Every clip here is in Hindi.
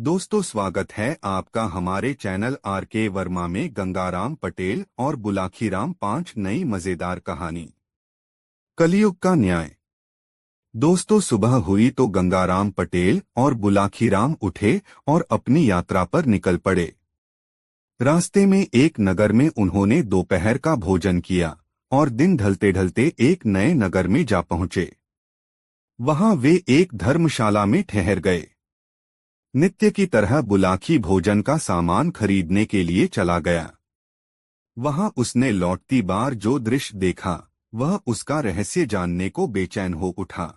दोस्तों, स्वागत है आपका हमारे चैनल आर.के. वर्मा में गंगाराम पटेल और बुलाखीराम 5 नई मजेदार कहानी। कलयुग का न्याय। दोस्तों, सुबह हुई तो गंगाराम पटेल और बुलाखीराम उठे और अपनी यात्रा पर निकल पड़े। रास्ते में एक नगर में उन्होंने दोपहर का भोजन किया और दिन ढलते ढलते एक नए नगर में जा पहुंचे। वहां वे एक धर्मशाला में ठहर गए। नित्य की तरह बुलाखी भोजन का सामान खरीदने के लिए चला गया। वहां उसने लौटती बार जो दृश्य देखा, वह उसका रहस्य जानने को बेचैन हो उठा।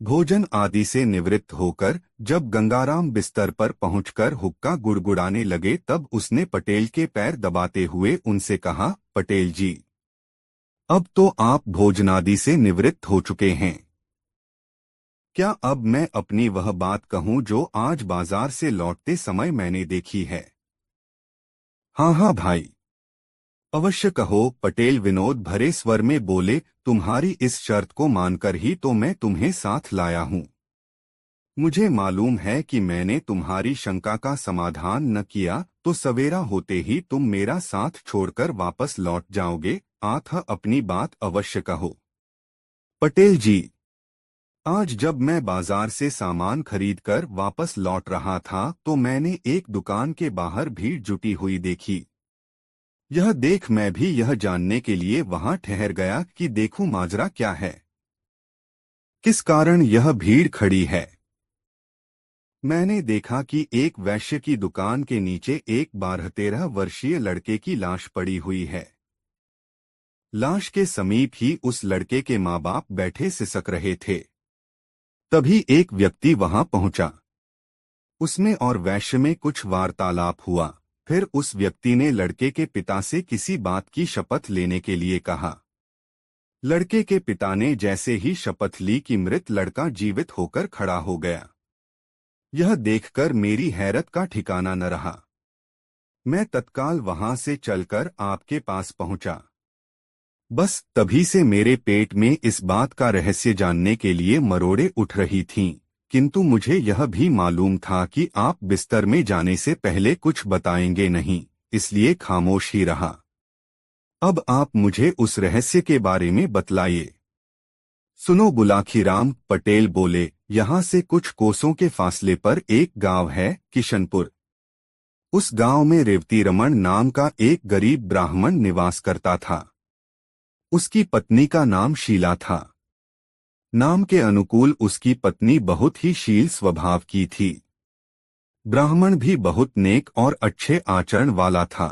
भोजन आदि से निवृत्त होकर जब गंगाराम बिस्तर पर पहुंचकर हुक्का गुड़गुड़ाने लगे, तब उसने पटेल के पैर दबाते हुए उनसे कहा, पटेल जी, अब तो आप भोजनादि से निवृत्त हो चुके हैं। क्या अब मैं अपनी वह बात कहूं जो आज बाजार से लौटते समय मैंने देखी है? हाँ हाँ भाई, अवश्य कहो, पटेल विनोद भरे स्वर में बोले। तुम्हारी इस शर्त को मानकर ही तो मैं तुम्हें साथ लाया हूं। मुझे मालूम है कि मैंने तुम्हारी शंका का समाधान न किया तो सवेरा होते ही तुम मेरा साथ छोड़कर वापस लौट जाओगे। आथ अपनी बात अवश्य कहो। पटेल जी, आज जब मैं बाजार से सामान खरीदकर वापस लौट रहा था तो मैंने एक दुकान के बाहर भीड़ जुटी हुई देखी। यह देख मैं भी यह जानने के लिए वहां ठहर गया कि देखूं माजरा क्या है, किस कारण यह भीड़ खड़ी है। मैंने देखा कि एक वैश्य की दुकान के नीचे एक 12-13 वर्षीय लड़के की लाश पड़ी हुई है। लाश के समीप ही उस लड़के के माँ बाप बैठे सिसक रहे थे। तभी एक व्यक्ति वहां पहुंचा। उसमें और वैश्य में कुछ वार्तालाप हुआ। फिर उस व्यक्ति ने लड़के के पिता से किसी बात की शपथ लेने के लिए कहा। लड़के के पिता ने जैसे ही शपथ ली कि मृत लड़का जीवित होकर खड़ा हो गया। यह देखकर मेरी हैरत का ठिकाना न रहा। मैं तत्काल वहां से चलकर आपके पास पहुंचा। बस तभी से मेरे पेट में इस बात का रहस्य जानने के लिए मरोड़े उठ रही थीं, किंतु मुझे यह भी मालूम था कि आप बिस्तर में जाने से पहले कुछ बताएंगे नहीं, इसलिए खामोश ही रहा। अब आप मुझे उस रहस्य के बारे में बतलाइए। सुनो बुलाखीराम, पटेल बोले, यहाँ से कुछ कोसों के फासले पर एक गांव है, किशनपुर। उस गांव में रेवती रमन नाम का एक गरीब ब्राह्मण निवास करता था। उसकी पत्नी का नाम शीला था। नाम के अनुकूल उसकी पत्नी बहुत ही शील स्वभाव की थी। ब्राह्मण भी बहुत नेक और अच्छे आचरण वाला था।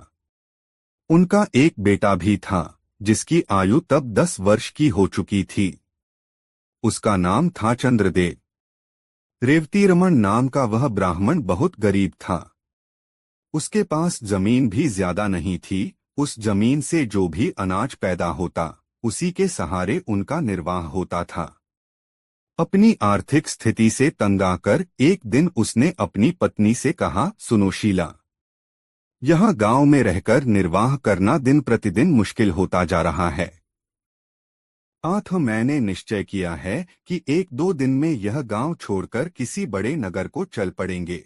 उनका एक बेटा भी था, जिसकी आयु तब 10 वर्ष की हो चुकी थी। उसका नाम था चंद्रदेव। रेवती रमन नाम का वह ब्राह्मण बहुत गरीब था। उसके पास जमीन भी ज्यादा नहीं थी। उस जमीन से जो भी अनाज पैदा होता, उसी के सहारे उनका निर्वाह होता था। अपनी आर्थिक स्थिति से तंग आकर एक दिन उसने अपनी पत्नी से कहा, सुनो शीला, यहाँ गांव में रहकर निर्वाह करना दिन प्रतिदिन मुश्किल होता जा रहा है। आठ मैंने निश्चय किया है कि 1-2 दिन में यह गांव छोड़कर किसी बड़े नगर को चल पड़ेंगे।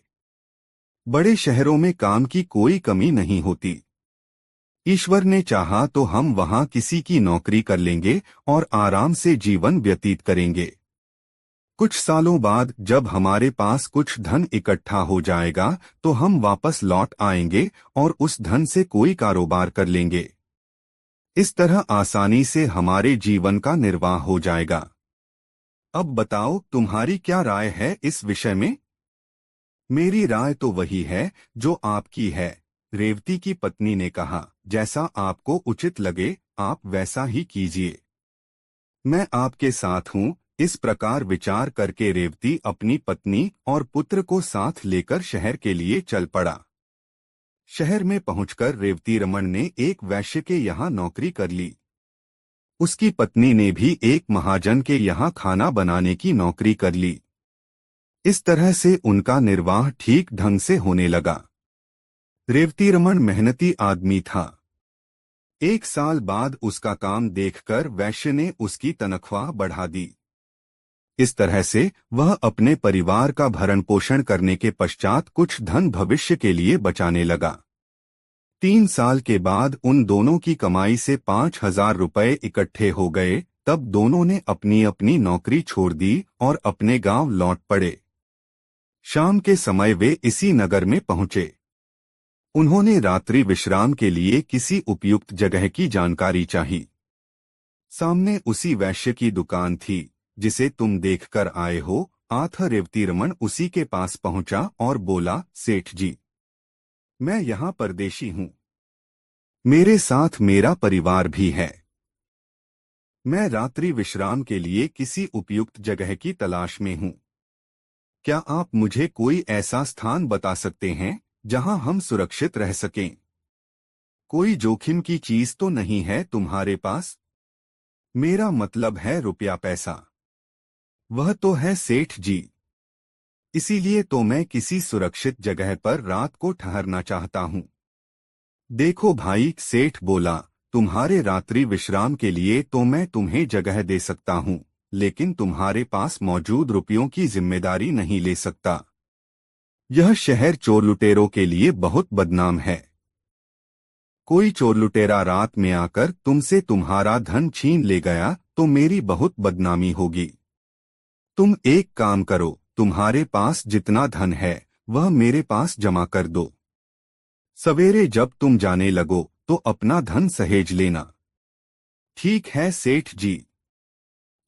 बड़े शहरों में काम की कोई कमी नहीं होती। ईश्वर ने चाहा तो हम वहां किसी की नौकरी कर लेंगे और आराम से जीवन व्यतीत करेंगे। कुछ सालों बाद जब हमारे पास कुछ धन इकट्ठा हो जाएगा तो हम वापस लौट आएंगे और उस धन से कोई कारोबार कर लेंगे। इस तरह आसानी से हमारे जीवन का निर्वाह हो जाएगा। अब बताओ, तुम्हारी क्या राय है इस विषय में? मेरी राय तो वही है जो आपकी है, रेवती की पत्नी ने कहा। जैसा आपको उचित लगे आप वैसा ही कीजिए। मैं आपके साथ हूँ। इस प्रकार विचार करके रेवती अपनी पत्नी और पुत्र को साथ लेकर शहर के लिए चल पड़ा। शहर में पहुंचकर रेवती रमन ने एक वैश्य के यहाँ नौकरी कर ली। उसकी पत्नी ने भी एक महाजन के यहाँ खाना बनाने की नौकरी कर ली। इस तरह से उनका निर्वाह ठीक ढंग से होने लगा। रेवती रमन मेहनती आदमी था। 1 साल बाद उसका काम देखकर वैश्य ने उसकी तनख्वाह बढ़ा दी। इस तरह से वह अपने परिवार का भरण पोषण करने के पश्चात कुछ धन भविष्य के लिए बचाने लगा। 3 साल के बाद उन दोनों की कमाई से 5,000 रुपये इकट्ठे हो गए। तब दोनों ने अपनी अपनी नौकरी छोड़ दी और अपने गांव लौट पड़े। शाम के समय वे इसी नगर में पहुंचे। उन्होंने रात्रि विश्राम के लिए किसी उपयुक्त जगह की जानकारी चाही। सामने उसी वैश्य की दुकान थी जिसे तुम देखकर आए हो। आथा रेवतीरमण उसी के पास पहुंचा और बोला, सेठ जी, मैं यहाँ परदेशी हूँ। मेरे साथ मेरा परिवार भी है। मैं रात्रि विश्राम के लिए किसी उपयुक्त जगह की तलाश में हूँ। क्या आप मुझे कोई ऐसा स्थान बता सकते हैं जहाँ हम सुरक्षित रह सकें? कोई जोखिम की चीज तो नहीं है तुम्हारे पास? मेरा मतलब है रुपया पैसा। वह तो है सेठ जी। इसीलिए तो मैं किसी सुरक्षित जगह पर रात को ठहरना चाहता हूँ। देखो भाई, सेठ बोला, तुम्हारे रात्रि विश्राम के लिए तो मैं तुम्हें जगह दे सकता हूँ, लेकिन तुम्हारे पास मौजूद रुपयों की जिम्मेदारी नहीं ले सकता। यह शहर चोर लुटेरों के लिए बहुत बदनाम है। कोई चोर लुटेरा रात में आकर तुमसे तुम्हारा धन छीन ले गया तो मेरी बहुत बदनामी होगी। तुम एक काम करो, तुम्हारे पास जितना धन है वह मेरे पास जमा कर दो। सवेरे जब तुम जाने लगो तो अपना धन सहेज लेना। ठीक है सेठ जी।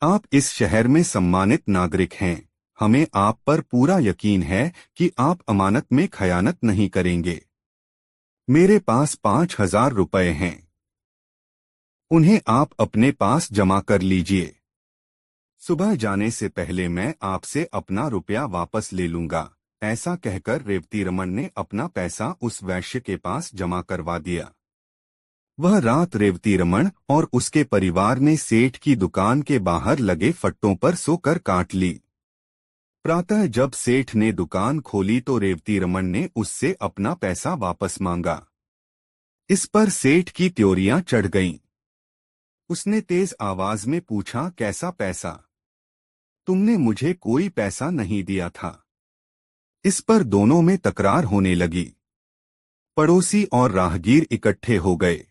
आप इस शहर में सम्मानित नागरिक हैं। हमें आप पर पूरा यकीन है कि आप अमानत में खयानत नहीं करेंगे। मेरे पास 5,000 रुपये हैं। उन्हें आप अपने पास जमा कर लीजिए। सुबह जाने से पहले मैं आपसे अपना रुपया वापस ले लूंगा। ऐसा कहकर रेवतीरमण ने अपना पैसा उस वैश्य के पास जमा करवा दिया। वह रात रेवतीरमण और उसके परिवार ने सेठ की दुकान के बाहर लगे फट्टों पर सोकर काट ली। प्रातः जब सेठ ने दुकान खोली तो रेवतीरमण ने उससे अपना पैसा वापस मांगा। इस पर सेठ की त्योरियां चढ़ गईं। उसने तेज आवाज में पूछा, कैसा पैसा? तुमने मुझे कोई पैसा नहीं दिया था। इस पर दोनों में तकरार होने लगी। पड़ोसी और राहगीर इकट्ठे हो गए।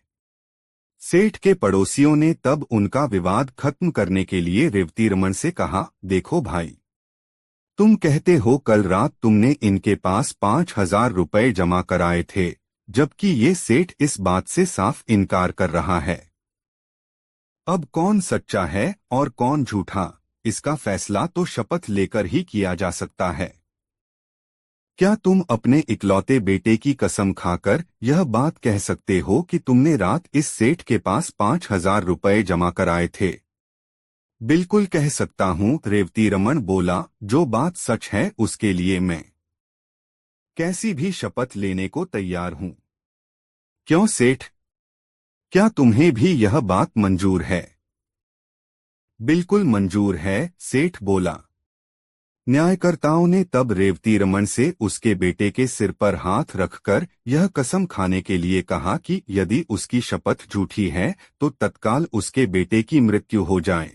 सेठ के पड़ोसियों ने तब उनका विवाद खत्म करने के लिए रेवतीरमण से कहा, देखो भाई, तुम कहते हो कल रात तुमने इनके पास 5,000 रुपये जमा कराए थे, जबकि ये सेठ इस बात से साफ इनकार कर रहा है। अब कौन सच्चा है और कौन झूठा, इसका फैसला तो शपथ लेकर ही किया जा सकता है। क्या तुम अपने इकलौते बेटे की कसम खाकर यह बात कह सकते हो कि तुमने रात इस सेठ के पास 5,000 रुपये जमा कराए थे? बिल्कुल कह सकता हूँ, रेवतीरमण बोला। जो बात सच है उसके लिए मैं कैसी भी शपथ लेने को तैयार हूँ। क्यों सेठ, क्या तुम्हें भी यह बात मंजूर है? बिल्कुल मंजूर है, सेठ बोला। न्यायकर्ताओं ने तब रेवतीरमण से उसके बेटे के सिर पर हाथ रखकर यह कसम खाने के लिए कहा कि यदि उसकी शपथ झूठी है तो तत्काल उसके बेटे की मृत्यु हो जाए।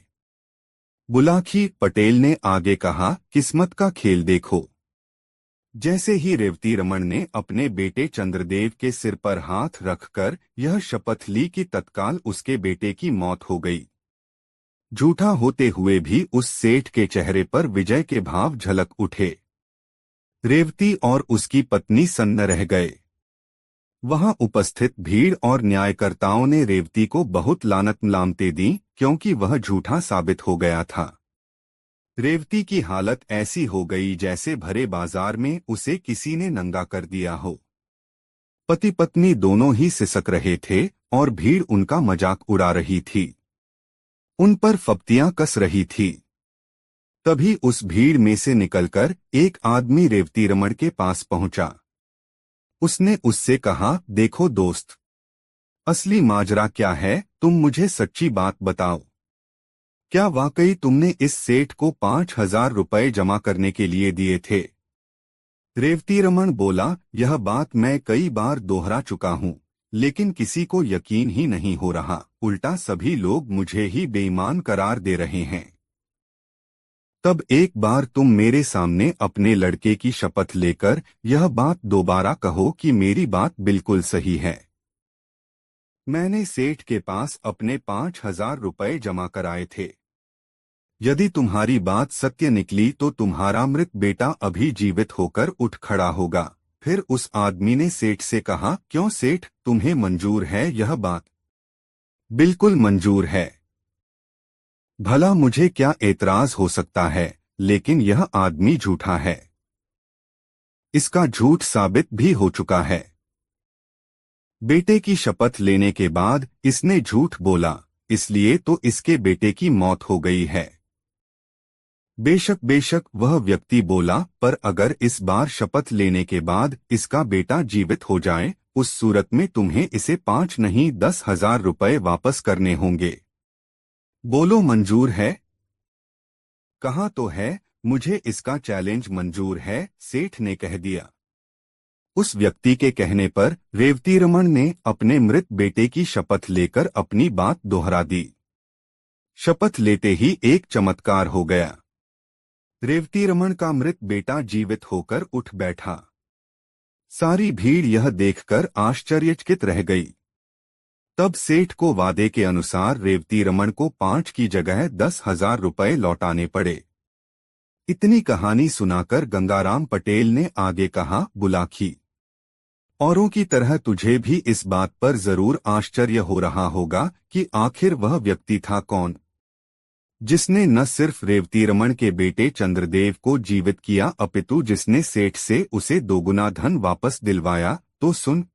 बुलाकी पटेल ने आगे कहा, किस्मत का खेल देखो। जैसे ही रेवतीरमण ने अपने बेटे चंद्रदेव के सिर पर हाथ रखकर यह शपथ ली कि तत्काल उसके बेटे की मौत हो गई। झूठा होते हुए भी उस सेठ के चेहरे पर विजय के भाव झलक उठे। रेवती और उसकी पत्नी सन्न रह गए। वहां उपस्थित भीड़ और न्यायकर्ताओं ने रेवती को बहुत लानत-मलामतें दी क्योंकि वह झूठा साबित हो गया था। रेवती की हालत ऐसी हो गई जैसे भरे बाजार में उसे किसी ने नंगा कर दिया हो। पति पत्नी दोनों ही सिसक रहे थे और भीड़ उनका मजाक उड़ा रही थी, उन पर फप्तियां कस रही थी। तभी उस भीड़ में से निकलकर एक आदमी रेवतीरमण के पास पहुंचा। उसने उससे कहा, देखो दोस्त, असली माजरा क्या है, तुम मुझे सच्ची बात बताओ। क्या वाकई तुमने इस सेठ को 5,000 रुपये जमा करने के लिए दिए थे? रेवतीरमण बोला, यह बात मैं कई बार दोहरा चुका हूँ, लेकिन किसी को यकीन ही नहीं हो रहा। उल्टा सभी लोग मुझे ही बेईमान करार दे रहे हैं। तब एक बार तुम मेरे सामने अपने लड़के की शपथ लेकर यह बात दोबारा कहो कि मेरी बात बिल्कुल सही है। मैंने सेठ के पास अपने 5,000 रुपए जमा कराए थे। यदि तुम्हारी बात सत्य निकली तो तुम्हारा मृत बेटा अभी जीवित होकर उठ खड़ा होगा। फिर उस आदमी ने सेठ से कहा, क्यों सेठ, तुम्हें मंजूर है यह बात? बिल्कुल मंजूर है। भला मुझे क्या एतराज हो सकता है, लेकिन यह आदमी झूठा है। इसका झूठ साबित भी हो चुका है। बेटे की शपथ लेने के बाद इसने झूठ बोला, इसलिए तो इसके बेटे की मौत हो गई है। बेशक बेशक वह व्यक्ति बोला, पर अगर इस बार शपथ लेने के बाद इसका बेटा जीवित हो जाए, उस सूरत में तुम्हें इसे 5 नहीं 10,000 रुपए वापस करने होंगे। बोलो मंजूर है? कहा तो है, मुझे इसका चैलेंज मंजूर है, सेठ ने कह दिया। उस व्यक्ति के कहने पर रेवतीरमण ने अपने मृत बेटे की शपथ लेकर अपनी बात दोहरा दी। शपथ लेते ही एक चमत्कार हो गया। रेवतीरमण का मृत बेटा जीवित होकर उठ बैठा। सारी भीड़ यह देखकर आश्चर्यचकित रह गई। तब सेठ को वादे के अनुसार रेवतीरमण को 5 की जगह 10,000 रुपए लौटाने पड़े। इतनी कहानी सुनाकर गंगाराम पटेल ने आगे कहा, बुलाखी, औरों की तरह तुझे भी इस बात पर जरूर आश्चर्य हो रहा होगा कि आखिर वह व्यक्ति था कौन, जिसने न सिर्फ रेवतीरमण के बेटे चंद्रदेव को जीवित किया अपितु जिसने सेठ से उसे दोगुना धन वापस दिलवाया। तो सुन,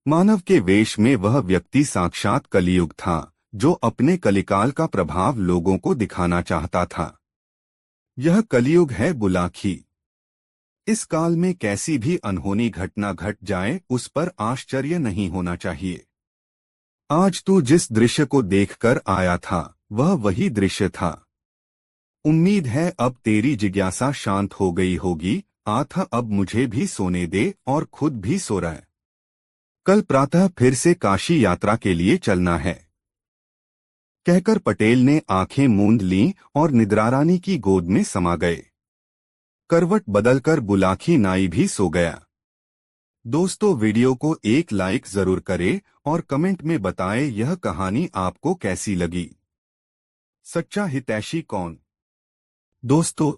मानव के वेश में वह व्यक्ति साक्षात कलियुग था, जो अपने कलिकाल का प्रभाव लोगों को दिखाना चाहता था। यह कलियुग है बुलाखी। इस काल में कैसी भी अनहोनी घटना घट जाए उस पर आश्चर्य नहीं होना चाहिए। आज तू जिस दृश्य को देखकर आया था वह वही दृश्य था। उम्मीद है अब तेरी जिज्ञासा शांत हो गई होगी। आथा अब मुझे भी सोने दे और खुद भी सो रहा है। कल प्रातः फिर से काशी यात्रा के लिए चलना है। कहकर पटेल ने आंखें मूंद लीं और निद्रारानी की गोद में समा गए। करवट बदलकर बुलाखी नाई भी सो गया। दोस्तों, वीडियो को एक लाइक जरूर करें और कमेंट में बताएं यह कहानी आपको कैसी लगी। सच्चा हितैषी कौन? दोस्तों,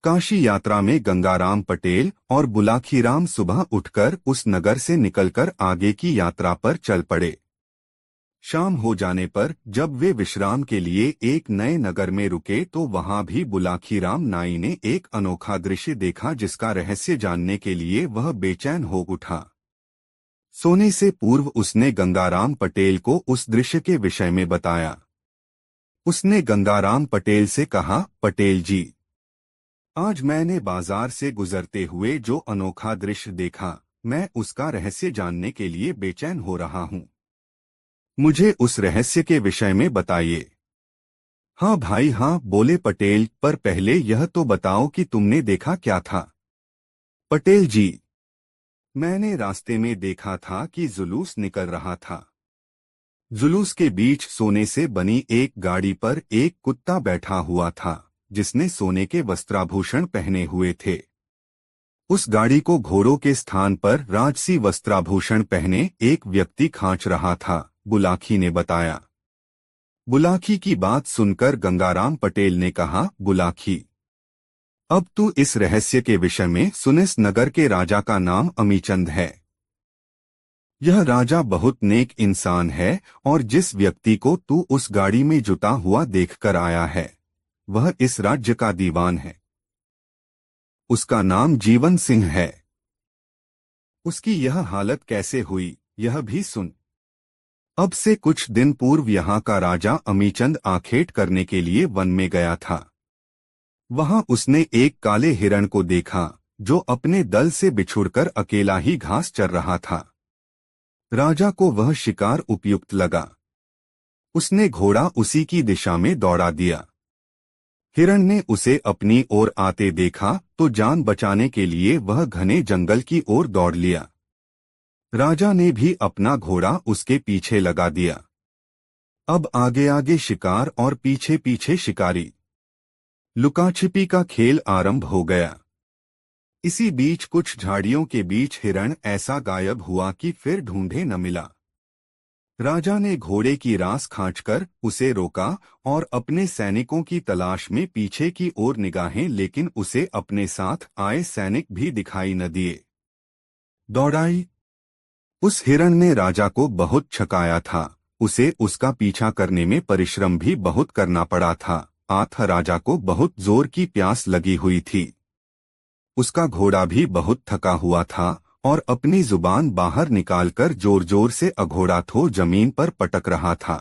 काशी यात्रा में गंगाराम पटेल और बुलाखीराम सुबह उठकर उस नगर से निकलकर आगे की यात्रा पर चल पड़े। शाम हो जाने पर जब वे विश्राम के लिए एक नए नगर में रुके तो वहां भी बुलाखीराम नाई ने एक अनोखा दृश्य देखा, जिसका रहस्य जानने के लिए वह बेचैन हो उठा। सोने से पूर्व उसने गंगाराम पटेल को उस दृश्य के विषय में बताया। उसने गंगाराम पटेल से कहा, पटेल जी, आज मैंने बाजार से गुजरते हुए जो अनोखा दृश्य देखा, मैं उसका रहस्य जानने के लिए बेचैन हो रहा हूँ। मुझे उस रहस्य के विषय में बताइए। हाँ भाई हाँ, बोले पटेल, पर पहले यह तो बताओ कि तुमने देखा क्या था। पटेल जी, मैंने रास्ते में देखा था कि जुलूस निकल रहा था। जुलूस के बीच सोने से बनी एक गाड़ी पर एक कुत्ता बैठा हुआ था, जिसने सोने के वस्त्राभूषण पहने हुए थे। उस गाड़ी को घोड़ों के स्थान पर राजसी वस्त्राभूषण पहने एक व्यक्ति खींच रहा था, बुलाखी ने बताया। बुलाखी की बात सुनकर गंगाराम पटेल ने कहा, बुलाखी, अब तू इस रहस्य के विषय में सुन। इस नगर के राजा का अमीचंद अमीचंद है। यह राजा बहुत नेक इंसान है और जिस व्यक्ति को तू उस गाड़ी में जुटा हुआ देखकर आया है वह इस राज्य का दीवान है। उसका नाम जीवन सिंह है। उसकी यह हालत कैसे हुई यह भी सुन। अब से कुछ दिन पूर्व यहाँ का राजा अमीचंद आखेट करने के लिए वन में गया था। वहां उसने एक काले हिरण को देखा जो अपने दल से बिछुड़कर अकेला ही घास चर रहा था। राजा को वह शिकार उपयुक्त लगा। उसने घोड़ा उसी की दिशा में दौड़ा दिया। हिरण ने उसे अपनी ओर आते देखा तो जान बचाने के लिए वह घने जंगल की ओर दौड़ लिया। राजा ने भी अपना घोड़ा उसके पीछे लगा दिया। अब आगे आगे शिकार और पीछे पीछे शिकारी। लुकाछिपी का खेल आरंभ हो गया। इसी बीच कुछ झाड़ियों के बीच हिरण ऐसा गायब हुआ कि फिर ढूंढे न मिला। राजा ने घोड़े की रास खींचकर उसे रोका और अपने सैनिकों की तलाश में पीछे की ओर निगाहें, लेकिन उसे अपने साथ आए सैनिक भी दिखाई न दिए। दौड़ाई। उस हिरण ने राजा को बहुत छकाया था। उसे उसका पीछा करने में परिश्रम भी बहुत करना पड़ा था। आठ राजा को बहुत जोर की प्यास लगी हुई थी। उसका घोड़ा भी बहुत थका हुआ था और अपनी जुबान बाहर निकालकर जोर जोर से अघोड़ा थो जमीन पर पटक रहा था।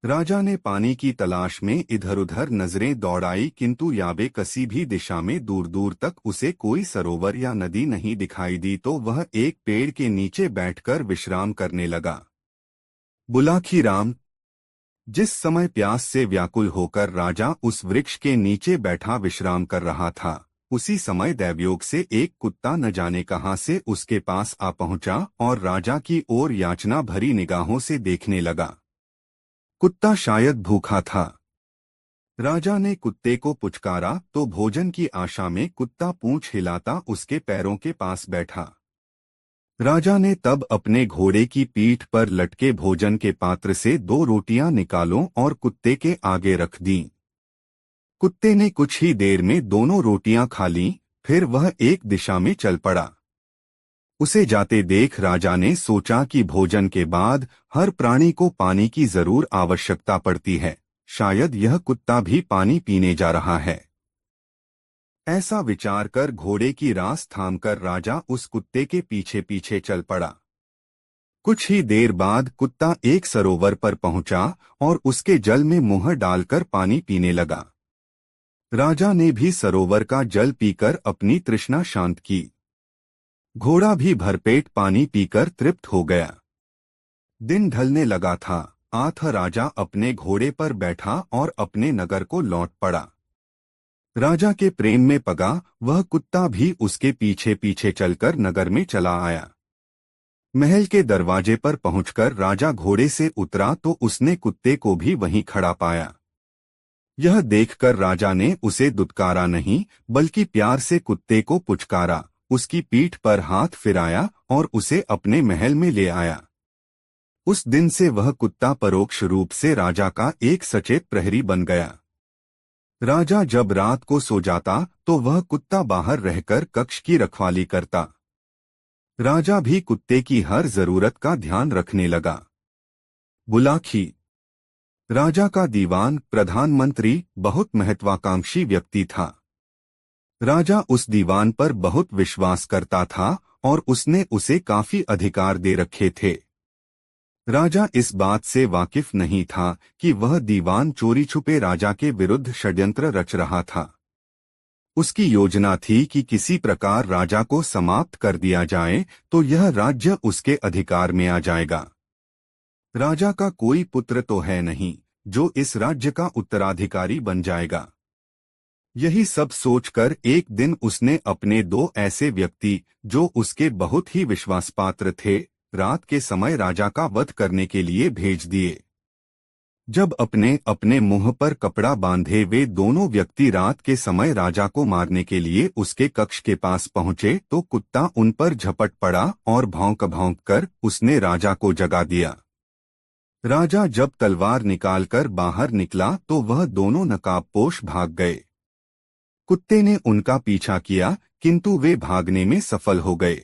राजा ने पानी की तलाश में इधर उधर नजरें दौड़ाई, किंतु याबे कसी भी दिशा में दूर दूर तक उसे कोई सरोवर या नदी नहीं दिखाई दी। तो वह एक पेड़ के नीचे बैठकर विश्राम करने लगा। बुलाखीराम। जिस समय प्यास से व्याकुल होकर राजा उस वृक्ष के नीचे बैठा विश्राम कर रहा था, उसी समय दैवयोग से एक कुत्ता न जाने कहां से उसके पास आ पहुंचा और राजा की ओर याचना भरी निगाहों से देखने लगा। कुत्ता शायद भूखा था। राजा ने कुत्ते को पुचकारा तो भोजन की आशा में कुत्ता पूंछ हिलाता उसके पैरों के पास बैठा। राजा ने तब अपने घोड़े की पीठ पर लटके भोजन के पात्र से 2 रोटियां निकालो और कुत्ते के आगे रख दीं। कुत्ते ने कुछ ही देर में दोनों रोटियां खा लीं, फिर वह एक दिशा में चल पड़ा। उसे जाते देख राजा ने सोचा कि भोजन के बाद हर प्राणी को पानी की जरूर आवश्यकता पड़ती है, शायद यह कुत्ता भी पानी पीने जा रहा है। ऐसा विचार कर घोड़े की रास थामकर राजा उस कुत्ते के पीछे पीछे चल पड़ा। कुछ ही देर बाद कुत्ता एक सरोवर पर पहुंचा और उसके जल में मुंह डालकर पानी पीने लगा। राजा ने भी सरोवर का जल पीकर अपनी तृष्णा शांत की। घोड़ा भी भरपेट पानी पीकर तृप्त हो गया। दिन ढलने लगा था। आठ राजा अपने घोड़े पर बैठा और अपने नगर को लौट पड़ा। राजा के प्रेम में पगा वह कुत्ता भी उसके पीछे पीछे चलकर नगर में चला आया। महल के दरवाजे पर पहुंचकर राजा घोड़े से उतरा तो उसने कुत्ते को भी वहीं खड़ा पाया। यह देखकर राजा ने उसे दुत्कारा नहीं, बल्कि प्यार से कुत्ते को पुचकारा, उसकी पीठ पर हाथ फिराया और उसे अपने महल में ले आया। उस दिन से वह कुत्ता परोक्ष रूप से राजा का एक सचेत प्रहरी बन गया। राजा जब रात को सो जाता तो वह कुत्ता बाहर रहकर कक्ष की रखवाली करता। राजा भी कुत्ते की हर जरूरत का ध्यान रखने लगा। बुलाखी। राजा का दीवान प्रधानमंत्री बहुत महत्वाकांक्षी व्यक्ति था। राजा उस दीवान पर बहुत विश्वास करता था और उसने उसे काफी अधिकार दे रखे थे। राजा इस बात से वाकिफ नहीं था कि वह दीवान चोरी छुपे राजा के विरुद्ध षड्यंत्र रच रहा था। उसकी योजना थी कि किसी प्रकार राजा को समाप्त कर दिया जाए तो यह राज्य उसके अधिकार में आ जाएगा। राजा का कोई पुत्र तो है नहीं जो इस राज्य का उत्तराधिकारी बन जाएगा। यही सब सोचकर एक दिन उसने अपने 2 ऐसे व्यक्ति जो उसके बहुत ही विश्वासपात्र थे, रात के समय राजा का वध करने के लिए भेज दिए। जब अपने अपने मुंह पर कपड़ा बांधे वे दोनों व्यक्ति रात के समय राजा को मारने के लिए उसके कक्ष के पास पहुंचे तो कुत्ता उन पर झपट पड़ा और भौंक भौंक कर उसने राजा को जगा दिया। राजा जब तलवार निकालकर बाहर निकला तो वह दोनों नकाबपोश भाग गए। कुत्ते ने उनका पीछा किया, किंतु वे भागने में सफल हो गए।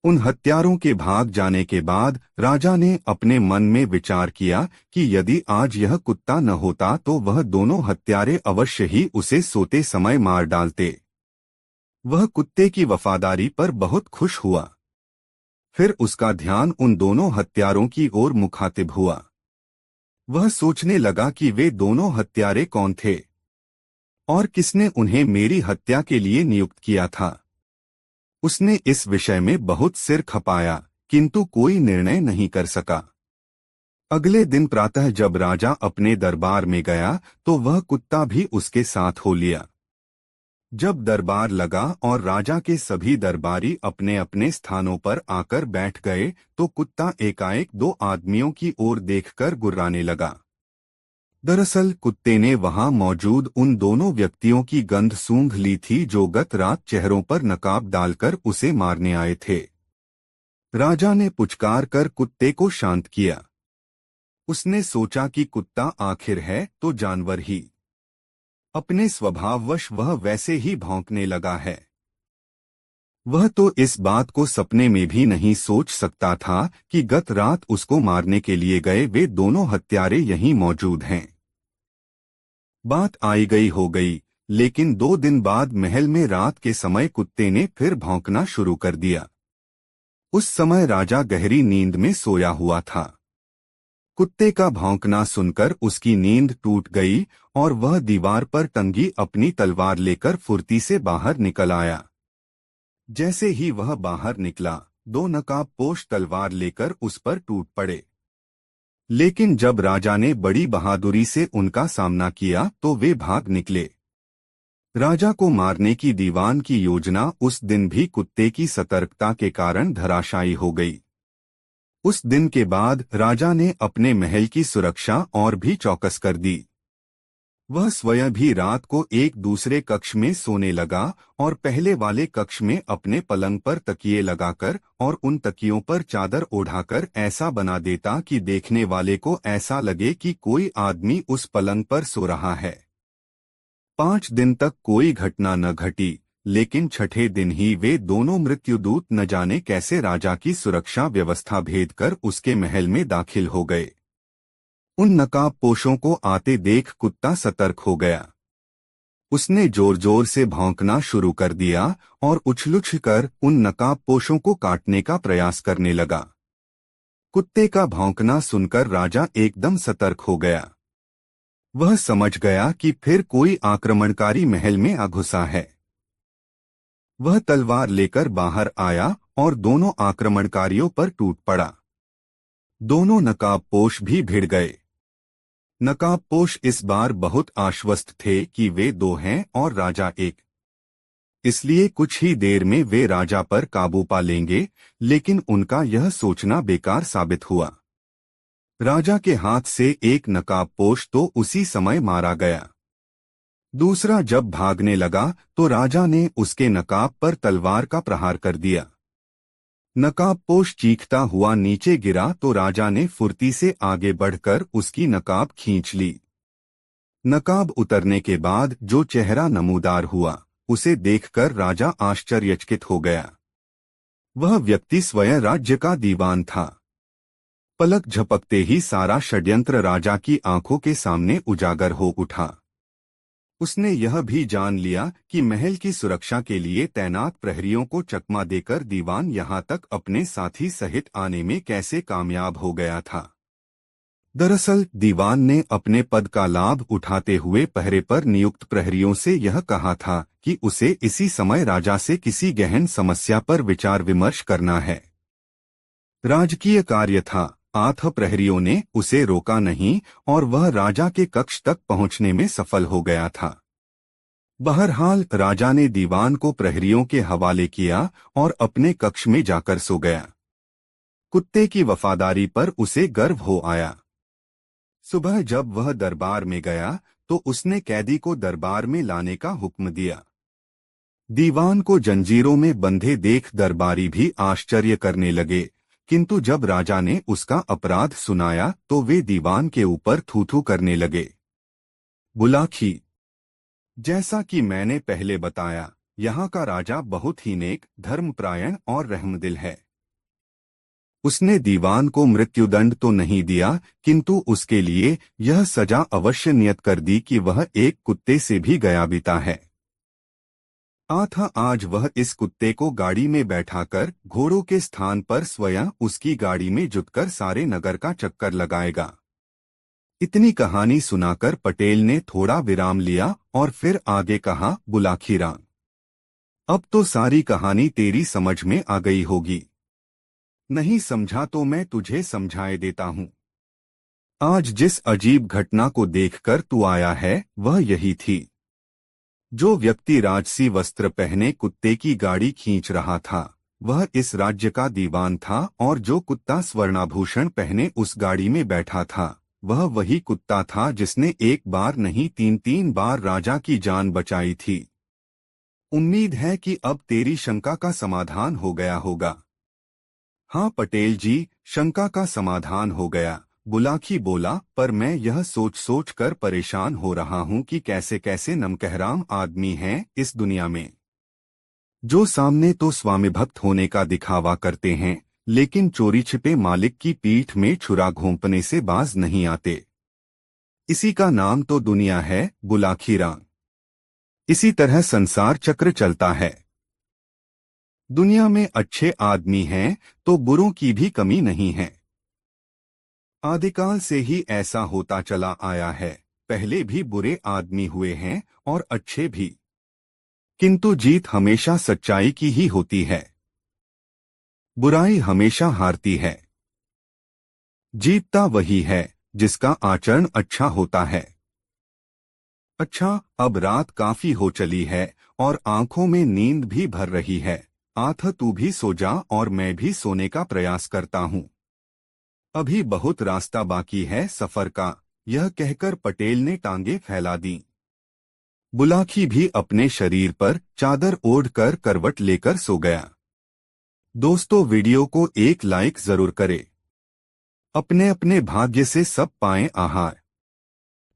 उन हत्यारों के भाग जाने के बाद राजा ने अपने मन में विचार किया कि यदि आज यह कुत्ता न होता तो वह दोनों हत्यारे अवश्य ही उसे सोते समय मार डालते। वह कुत्ते की वफादारी पर बहुत खुश हुआ। फिर उसका ध्यान उन दोनों हत्यारों की ओर मुखातिब हुआ। वह सोचने लगा कि वे दोनों हत्यारे कौन थे और किसने उन्हें मेरी हत्या के लिए नियुक्त किया था। उसने इस विषय में बहुत सिर खपाया, किंतु कोई निर्णय नहीं कर सका। अगले दिन प्रातः जब राजा अपने दरबार में गया तो वह कुत्ता भी उसके साथ हो लिया। जब दरबार लगा और राजा के सभी दरबारी अपने अपने स्थानों पर आकर बैठ गए तो कुत्ता एकाएक 2 आदमियों की ओर देखकर गुर्राने लगा। दरअसल कुत्ते ने वहां मौजूद उन दोनों व्यक्तियों की गंध सूंघ ली थी जो गत रात चेहरों पर नकाब डालकर उसे मारने आए थे। राजा ने पुचकार कर कुत्ते को शांत किया। उसने सोचा कि कुत्ता आखिर है तो जानवर ही, अपने स्वभाववश वह वैसे ही भौंकने लगा है। वह तो इस बात को सपने में भी नहीं सोच सकता था कि गत रात उसको मारने के लिए गए वे दोनों हत्यारे यहीं मौजूद हैं। बात आई गई हो गई, लेकिन 2 दिन बाद महल में रात के समय कुत्ते ने फिर भौंकना शुरू कर दिया। उस समय राजा गहरी नींद में सोया हुआ था। कुत्ते का भौंकना सुनकर उसकी नींद टूट गई और वह दीवार पर टंगी अपनी तलवार लेकर फुर्ती से बाहर निकल आया। जैसे ही वह बाहर निकला, 2 नकाबपोश तलवार लेकर उस पर टूट पड़े। लेकिन जब राजा ने बड़ी बहादुरी से उनका सामना किया तो वे भाग निकले। राजा को मारने की दीवान की योजना उस दिन भी कुत्ते की सतर्कता के कारण धराशायी हो गई। उस दिन के बाद राजा ने अपने महल की सुरक्षा और भी चौकस कर दी। वह स्वयं भी रात को एक दूसरे कक्ष में सोने लगा और पहले वाले कक्ष में अपने पलंग पर तकिए लगाकर और उन तकियों पर चादर ओढ़ाकर ऐसा बना देता कि देखने वाले को ऐसा लगे कि कोई आदमी उस पलंग पर सो रहा है। 5 दिन तक कोई घटना न घटी, लेकिन छठे दिन ही वे दोनों मृत्युदूत न जाने कैसे राजा की सुरक्षा व्यवस्था भेद कर उसके महल में दाखिल हो गए। उन नकाबपोशों को आते देख कुत्ता सतर्क हो गया। उसने जोर जोर से भौंकना शुरू कर दिया और उछल कर उन नकाबपोशों को काटने का प्रयास करने लगा। कुत्ते का भौंकना सुनकर राजा एकदम सतर्क हो गया। वह समझ गया कि फिर कोई आक्रमणकारी महल में आ घुसा है। वह तलवार लेकर बाहर आया और दोनों आक्रमणकारियों पर टूट पड़ा। दोनों नकाबपोश भी भिड़ गए। नकाबपोश इस बार बहुत आश्वस्त थे कि वे 2 हैं और राजा एक, इसलिए कुछ ही देर में वे राजा पर काबू पा लेंगे, लेकिन उनका यह सोचना बेकार साबित हुआ। राजा के हाथ से एक नकाबपोश तो उसी समय मारा गया। दूसरा जब भागने लगा तो राजा ने उसके नकाब पर तलवार का प्रहार कर दिया। नकाबपोश चीखता हुआ नीचे गिरा तो राजा ने फुर्ती से आगे बढ़कर उसकी नकाब खींच ली। नकाब उतरने के बाद जो चेहरा नमूदार हुआ, उसे देखकर राजा आश्चर्यचकित हो गया। वह व्यक्ति स्वयं राज्य का दीवान था। पलक झपकते ही सारा षड्यंत्र राजा की आंखों के सामने उजागर हो उठा। उसने यह भी जान लिया कि महल की सुरक्षा के लिए तैनात प्रहरियों को चकमा देकर दीवान यहां तक अपने साथी सहित आने में कैसे कामयाब हो गया था। दरअसल दीवान ने अपने पद का लाभ उठाते हुए पहरे पर नियुक्त प्रहरियों से यह कहा था कि उसे इसी समय राजा से किसी गहन समस्या पर विचार विमर्श करना है। राजकीय कार्य था। 8 प्रहरियों ने उसे रोका नहीं और वह राजा के कक्ष तक पहुंचने में सफल हो गया था। बहरहाल राजा ने दीवान को प्रहरियों के हवाले किया और अपने कक्ष में जाकर सो गया। कुत्ते की वफादारी पर उसे गर्व हो आया। सुबह जब वह दरबार में गया तो उसने कैदी को दरबार में लाने का हुक्म दिया। दीवान को जंजीरों में बंधे देख दरबारी भी आश्चर्य करने लगे, किंतु जब राजा ने उसका अपराध सुनाया तो वे दीवान के ऊपर थू-थू करने लगे। बुलाखी, जैसा कि मैंने पहले बताया, यहाँ का राजा बहुत ही नेक, धर्मपरायण और रहमदिल है। उसने दीवान को मृत्युदंड तो नहीं दिया, किंतु उसके लिए यह सजा अवश्य नियत कर दी कि वह एक कुत्ते से भी गया बीता है। आज वह इस कुत्ते को गाड़ी में बैठाकर घोड़ों के स्थान पर स्वयं उसकी गाड़ी में जुटकर सारे नगर का चक्कर लगाएगा। इतनी कहानी सुनाकर पटेल ने थोड़ा विराम लिया और फिर आगे कहा, बुलाखीराम, अब तो सारी कहानी तेरी समझ में आ गई होगी। नहीं समझा तो मैं तुझे समझाए देता हूँ। आज जिस अजीब घटना को देखकर तू आया है वह यही थी। जो व्यक्ति राजसी वस्त्र पहने कुत्ते की गाड़ी खींच रहा था वह इस राज्य का दीवान था और जो कुत्ता स्वर्णाभूषण पहने उस गाड़ी में बैठा था वह वही कुत्ता था जिसने एक बार नहीं 3-3 बार राजा की जान बचाई थी। उम्मीद है कि अब तेरी शंका का समाधान हो गया होगा। हाँ पटेल जी, शंका का समाधान हो गया, बुलाकी बोला, पर मैं यह सोच सोच कर परेशान हो रहा हूँ कि कैसे कैसे नमकहराम आदमी हैं इस दुनिया में, जो सामने तो स्वामीभक्त होने का दिखावा करते हैं, लेकिन चोरी छिपे मालिक की पीठ में छुरा घोंपने से बाज नहीं आते। इसी का नाम तो दुनिया है, बुलाखीरा। इसी तरह संसार चक्र चलता है। दुनिया में अच्छे आदमी हैं तो बुरों की भी कमी नहीं है। आदिकाल से ही ऐसा होता चला आया है। पहले भी बुरे आदमी हुए हैं और अच्छे भी, किंतु जीत हमेशा सच्चाई की ही होती है। बुराई हमेशा हारती है। जीतता वही है जिसका आचरण अच्छा होता है। अच्छा, अब रात काफी हो चली है और आंखों में नींद भी भर रही है। आथ तू भी सो जा और मैं भी सोने का प्रयास करता हूँ। अभी बहुत रास्ता बाकी है सफर का, यह कहकर पटेल ने टांगे फैला दी। बुलाकी भी अपने शरीर पर चादर ओढ़कर करवट लेकर सो गया। दोस्तों, वीडियो को एक लाइक जरूर करें। अपने अपने भाग्य से सब पाएं आहार।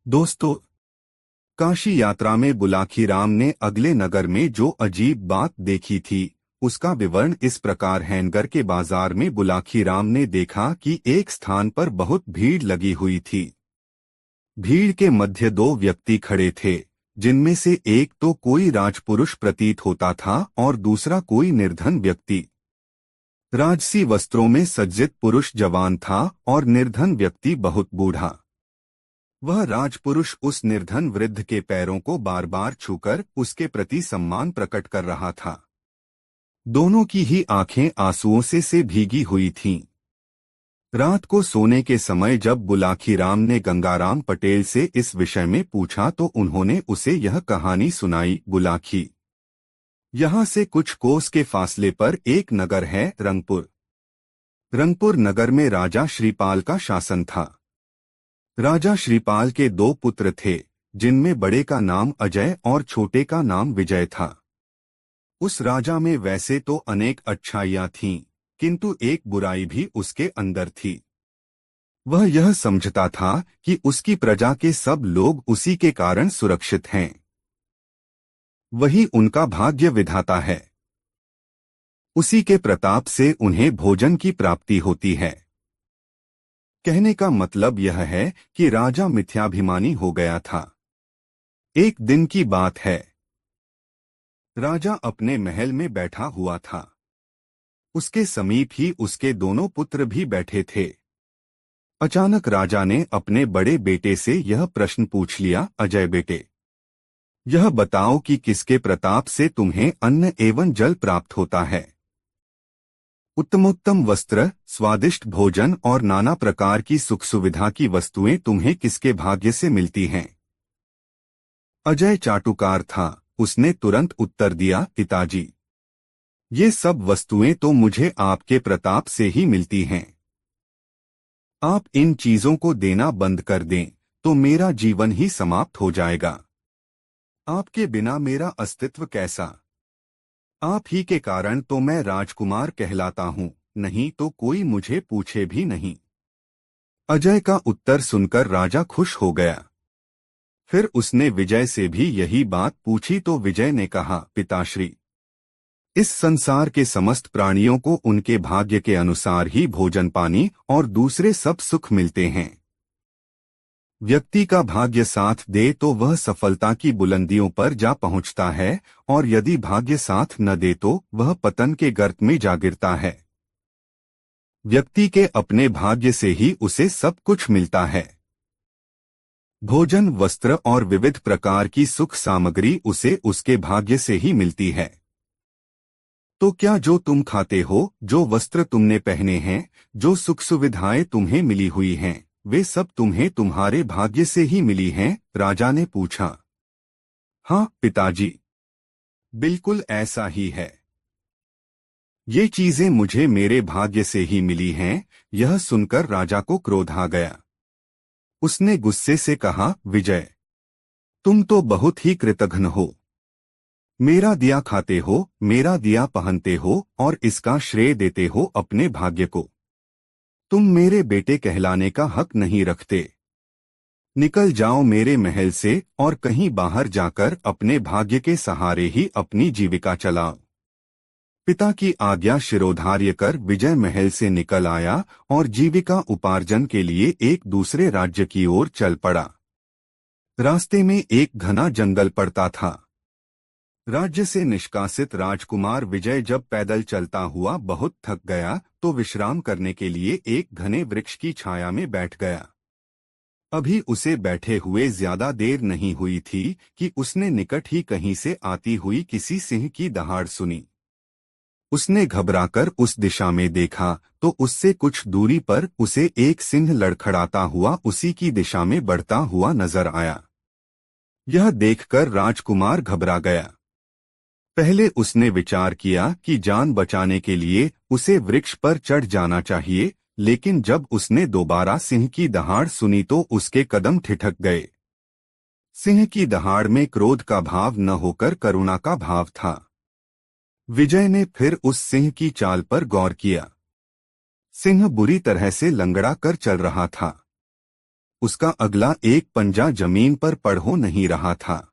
दोस्तों, काशी यात्रा में बुलाकी राम ने अगले नगर में जो अजीब बात देखी थी उसका विवरण इस प्रकार। हैनगर के बाजार में बुलाकी राम ने देखा कि एक स्थान पर बहुत भीड़ लगी हुई थी। भीड़ के मध्य दो व्यक्ति खड़े थे, जिनमें से एक तो कोई राजपुरुष प्रतीत होता था और दूसरा कोई निर्धन व्यक्ति। राजसी वस्त्रों में सज्जित पुरुष जवान था और निर्धन व्यक्ति बहुत बूढ़ा। वह राजपुरुष उस निर्धन वृद्ध के पैरों को बार बार छूकर उसके प्रति सम्मान प्रकट कर रहा था। दोनों की ही आंखें आंसुओं से भीगी हुई थीं। रात को सोने के समय जब बुलाकी राम ने गंगाराम पटेल से इस विषय में पूछा तो उन्होंने उसे यह कहानी सुनाई। बुलाकी, यहाँ से कुछ कोस के फासले पर एक नगर है, रंगपुर। रंगपुर नगर में राजा श्रीपाल का शासन था। राजा श्रीपाल के दो पुत्र थे, जिनमें बड़े का नाम अजय और छोटे का नाम विजय था। उस राजा में वैसे तो अनेक अच्छाइयां थीं, किंतु एक बुराई भी उसके अंदर थी। वह यह समझता था कि उसकी प्रजा के सब लोग उसी के कारण सुरक्षित हैं। वही उनका भाग्य विधाता है। उसी के प्रताप से उन्हें भोजन की प्राप्ति होती है। कहने का मतलब यह है कि राजा मिथ्याभिमानी हो गया था। एक दिन की बात है। राजा अपने महल में बैठा हुआ था। उसके समीप ही उसके दोनों पुत्र भी बैठे थे। अचानक राजा ने अपने बड़े बेटे से यह प्रश्न पूछ लिया, अजय बेटे, यह बताओ कि किसके प्रताप से तुम्हें अन्न एवं जल प्राप्त होता है? उत्तमोत्तम वस्त्र, स्वादिष्ट भोजन और नाना प्रकार की सुख सुविधा की वस्तुएं तुम्हें किसके भाग्य से मिलती हैं? अजय चाटुकार था। उसने तुरंत उत्तर दिया, पिताजी, ये सब वस्तुएं तो मुझे आपके प्रताप से ही मिलती हैं। आप इन चीजों को देना बंद कर दें तो मेरा जीवन ही समाप्त हो जाएगा। आपके बिना मेरा अस्तित्व कैसा? आप ही के कारण तो मैं राजकुमार कहलाता हूँ, नहीं तो कोई मुझे पूछे भी नहीं। अजय का उत्तर सुनकर राजा खुश हो गया। फिर उसने विजय से भी यही बात पूछी तो विजय ने कहा, पिताश्री, इस संसार के समस्त प्राणियों को उनके भाग्य के अनुसार ही भोजन पानी और दूसरे सब सुख मिलते हैं। व्यक्ति का भाग्य साथ दे तो वह सफलता की बुलंदियों पर जा पहुंचता है और यदि भाग्य साथ न दे तो वह पतन के गर्त में जा गिरता है। व्यक्ति के अपने भाग्य से ही उसे सब कुछ मिलता है। भोजन, वस्त्र और विविध प्रकार की सुख सामग्री उसे उसके भाग्य से ही मिलती है। तो क्या जो तुम खाते हो, जो वस्त्र तुमने पहने हैं, जो सुख सुविधाएं तुम्हें मिली हुई हैं, वे सब तुम्हें तुम्हारे भाग्य से ही मिली हैं? राजा ने पूछा। हाँ पिताजी, बिल्कुल ऐसा ही है। ये चीजें मुझे मेरे भाग्य से ही मिली हैं। यह सुनकर राजा को क्रोध आ गया। उसने गुस्से से कहा, विजय, तुम तो बहुत ही कृतघ्न हो। मेरा दिया खाते हो, मेरा दिया पहनते हो और इसका श्रेय देते हो अपने भाग्य को। तुम मेरे बेटे कहलाने का हक नहीं रखते। निकल जाओ मेरे महल से और कहीं बाहर जाकर अपने भाग्य के सहारे ही अपनी जीविका चलाओ। पिता की आज्ञा शिरोधार्य कर विजय महल से निकल आया और जीविका उपार्जन के लिए एक दूसरे राज्य की ओर चल पड़ा। रास्ते में एक घना जंगल पड़ता था। राज्य से निष्कासित राजकुमार विजय जब पैदल चलता हुआ बहुत थक गया तो विश्राम करने के लिए एक घने वृक्ष की छाया में बैठ गया। अभी उसे बैठे हुए ज्यादा देर नहीं हुई थी कि उसने निकट ही कहीं से आती हुई किसी सिंह की दहाड़ सुनी। उसने घबराकर उस दिशा में देखा तो उससे कुछ दूरी पर उसे एक सिंह लड़खड़ाता हुआ उसी की दिशा में बढ़ता हुआ नजर आया। यह देखकर राजकुमार घबरा गया। पहले उसने विचार किया कि जान बचाने के लिए उसे वृक्ष पर चढ़ जाना चाहिए, लेकिन जब उसने दोबारा सिंह की दहाड़ सुनी तो उसके कदम ठिठक गए। सिंह की दहाड़ में क्रोध का भाव न होकर करुणा का भाव था। विजय ने फिर उस सिंह की चाल पर गौर किया। सिंह बुरी तरह से लंगड़ा कर चल रहा था। उसका अगला एक पंजा जमीन पर पड़ हो नहीं रहा था।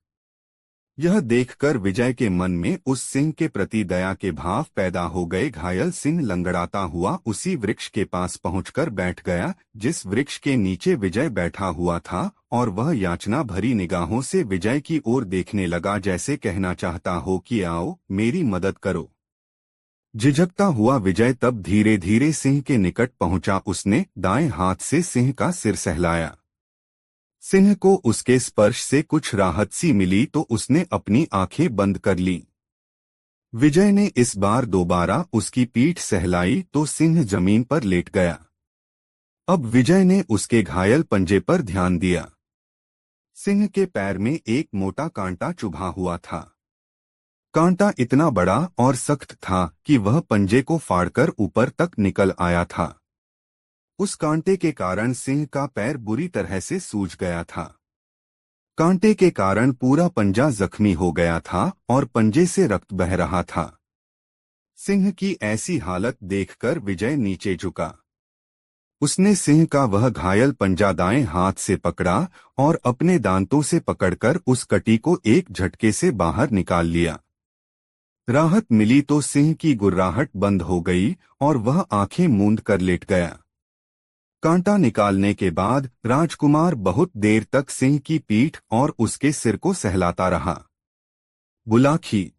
यह देखकर विजय के मन में उस सिंह के प्रति दया के भाव पैदा हो गए। घायल सिंह लंगड़ाता हुआ उसी वृक्ष के पास पहुंचकर बैठ गया जिस वृक्ष के नीचे विजय बैठा हुआ था, और वह याचना भरी निगाहों से विजय की ओर देखने लगा, जैसे कहना चाहता हो कि आओ मेरी मदद करो। झिझकता हुआ विजय तब धीरे धीरे सिंह के निकट पहुंचा। उसने दाएं हाथ से सिंह का सिर सहलाया। सिंह को उसके स्पर्श से कुछ राहत सी मिली तो उसने अपनी आंखें बंद कर लीं। विजय ने इस बार दोबारा उसकी पीठ सहलाई तो सिंह जमीन पर लेट गया। अब विजय ने उसके घायल पंजे पर ध्यान दिया। सिंह के पैर में एक मोटा कांटा चुभा हुआ था। कांटा इतना बड़ा और सख्त था कि वह पंजे को फाड़कर ऊपर तक निकल आया था। उस कांटे के कारण सिंह का पैर बुरी तरह से सूज गया था। कांटे के कारण पूरा पंजा जख्मी हो गया था और पंजे से रक्त बह रहा था। सिंह की ऐसी हालत देखकर विजय नीचे झुका। उसने सिंह का वह घायल पंजा दाएं हाथ से पकड़ा और अपने दांतों से पकड़कर उस कटी को एक झटके से बाहर निकाल लिया। राहत मिली तो सिंह की गुर्राहट बंद हो गई और वह आंखें मूंद कर लेट गया। कांटा निकालने के बाद राजकुमार बहुत देर तक सिंह की पीठ और उसके सिर को सहलाता रहा। बुलाखी।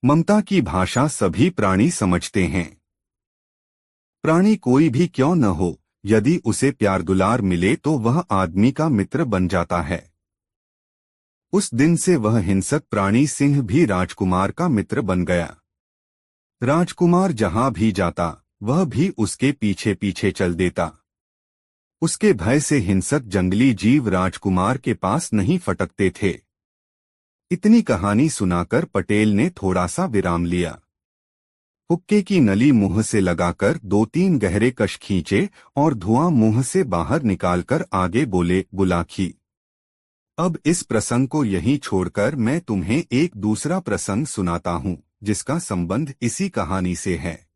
ममता की भाषा सभी प्राणी समझते हैं। प्राणी कोई भी क्यों न हो, यदि उसे प्यार दुलार मिले तो वह आदमी का मित्र बन जाता है। उस दिन से वह हिंसक प्राणी सिंह भी राजकुमार का मित्र बन गया। राजकुमार जहां भी जाता वह भी उसके पीछे पीछे चल देता। उसके भय से हिंसक जंगली जीव राजकुमार के पास नहीं फटकते थे। इतनी कहानी सुनाकर पटेल ने थोड़ा सा विराम लिया। हुक्के की नली मुंह से लगाकर 2-3 गहरे कश खींचे और धुआं मुंह से बाहर निकालकर आगे बोले, बुलाखी। अब इस प्रसंग को यहीं छोड़कर मैं तुम्हें एक दूसरा प्रसंग सुनाता हूँ जिसका संबंध इसी कहानी से है।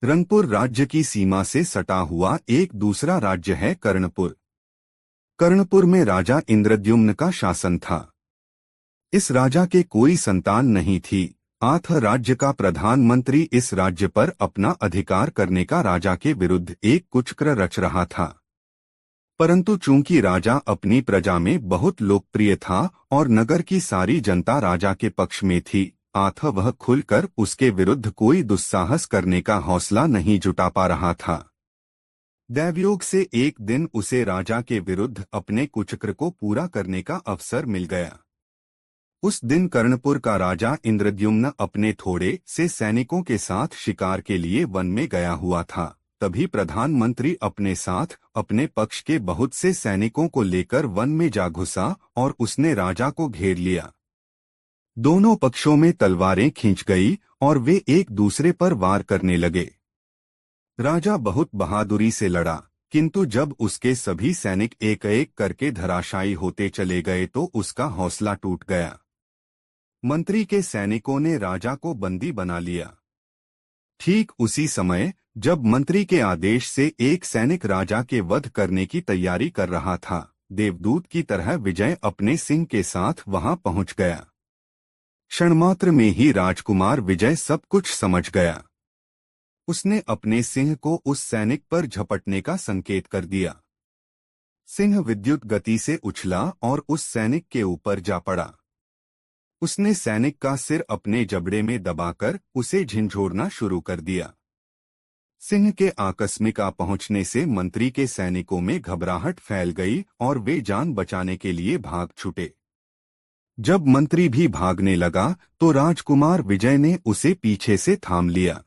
रंगपुर राज्य की सीमा से सटा हुआ एक दूसरा राज्य है कर्णपुर। कर्णपुर में राजा इंद्रद्युम्न का शासन था। इस राजा के कोई संतान नहीं थी। आथ राज्य का प्रधानमंत्री इस राज्य पर अपना अधिकार करने का राजा के विरुद्ध एक कुचक्र रच रहा था। परंतु चूंकि राजा अपनी प्रजा में बहुत लोकप्रिय था और नगर की सारी जनता राजा के पक्ष में थी, आथ वह खुलकर उसके विरुद्ध कोई दुस्साहस करने का हौसला नहीं जुटा पा रहा था। दैवयोग से एक दिन उसे राजा के विरुद्ध अपने कुचक्र को पूरा करने का अवसर मिल गया। उस दिन कर्णपुर का राजा इंद्रद्युम्न अपने थोड़े से सैनिकों के साथ शिकार के लिए वन में गया हुआ था। तभी प्रधानमंत्री अपने साथ अपने पक्ष के बहुत से सैनिकों को लेकर वन में जा घुसा और उसने राजा को घेर लिया। दोनों पक्षों में तलवारें खींच गई और वे एक दूसरे पर वार करने लगे। राजा बहुत बहादुरी से लड़ा, किंतु जब उसके सभी सैनिक एक एक करके धराशायी होते चले गए तो उसका हौसला टूट गया। मंत्री के सैनिकों ने राजा को बंदी बना लिया। ठीक उसी समय जब मंत्री के आदेश से एक सैनिक राजा के वध करने की तैयारी कर रहा था, देवदूत की तरह विजय अपने सिंह के साथ वहां पहुंच गया। क्षणमात्र में ही राजकुमार विजय सब कुछ समझ गया। उसने अपने सिंह को उस सैनिक पर झपटने का संकेत कर दिया। सिंह विद्युत गति से उछला और उस सैनिक के ऊपर जा पड़ा। उसने सैनिक का सिर अपने जबड़े में दबाकर उसे झिंझोड़ना शुरू कर दिया। सिंह के आकस्मिक आ पहुंचने से मंत्री के सैनिकों में घबराहट फैल गई और वे जान बचाने के लिए भाग छूटे। जब मंत्री भी भागने लगा तो राजकुमार विजय ने उसे पीछे से थाम लिया।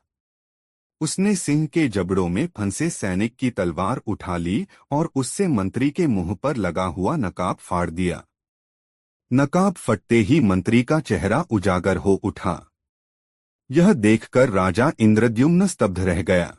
उसने सिंह के जबड़ों में फंसे सैनिक की तलवार उठा ली और उससे मंत्री के मुंह पर लगा हुआ नकाब फाड़ दिया। नकाब फटते ही मंत्री का चेहरा उजागर हो उठा। यह देखकर राजा इंद्रद्युम्न स्तब्ध रह गया।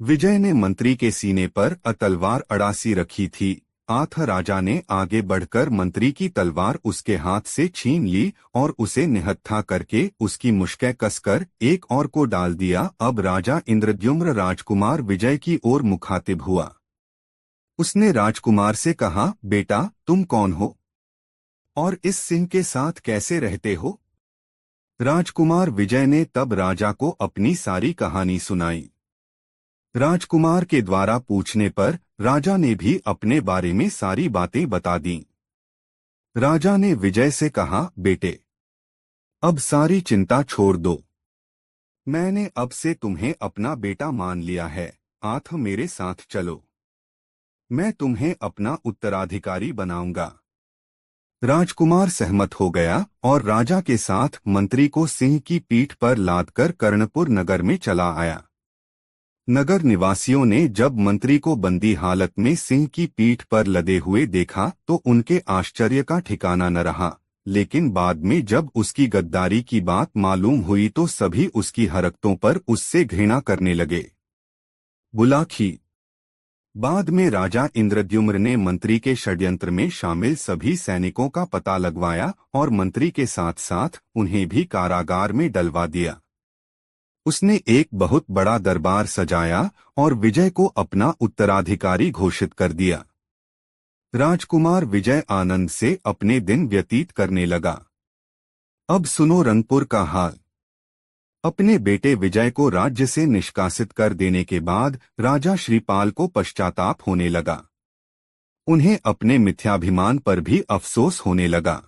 विजय ने मंत्री के सीने पर तलवार अड़ासी रखी थी। आथ राजा ने आगे बढ़कर मंत्री की तलवार उसके हाथ से छीन ली और उसे निहत्था करके उसकी मुश्कें कसकर एक और को डाल दिया। अब राजा इंद्रद्युम्न राजकुमार विजय की ओर मुखातिब हुआ। उसने राजकुमार से कहा, बेटा तुम कौन हो और इस सिंह के साथ कैसे रहते हो? राजकुमार विजय ने तब राजा को अपनी सारी कहानी सुनाई। राजकुमार के द्वारा पूछने पर राजा ने भी अपने बारे में सारी बातें बता दीं। राजा ने विजय से कहा, बेटे अब सारी चिंता छोड़ दो। मैंने अब से तुम्हें अपना बेटा मान लिया है। आथ मेरे साथ चलो, मैं तुम्हें अपना उत्तराधिकारी बनाऊंगा। राजकुमार सहमत हो गया और राजा के साथ मंत्री को सिंह की पीठ पर लादकर कर्णपुर नगर में चला आया। नगर निवासियों ने जब मंत्री को बंदी हालत में सिंह की पीठ पर लदे हुए देखा तो उनके आश्चर्य का ठिकाना न रहा, लेकिन बाद में जब उसकी गद्दारी की बात मालूम हुई तो सभी उसकी हरकतों पर उससे घृणा करने लगे। बुलाखी। बाद में राजा इंद्रद्युम्न ने मंत्री के षड्यंत्र में शामिल सभी सैनिकों का पता लगवाया और मंत्री के साथ साथ उन्हें भी कारागार में डलवा दिया। उसने एक बहुत बड़ा दरबार सजाया और विजय को अपना उत्तराधिकारी घोषित कर दिया। राजकुमार विजय आनंद से अपने दिन व्यतीत करने लगा। अब सुनो रंगपुर का हाल। अपने बेटे विजय को राज्य से निष्कासित कर देने के बाद राजा श्रीपाल को पश्चाताप होने लगा। उन्हें अपने मिथ्याभिमान पर भी अफसोस होने लगा।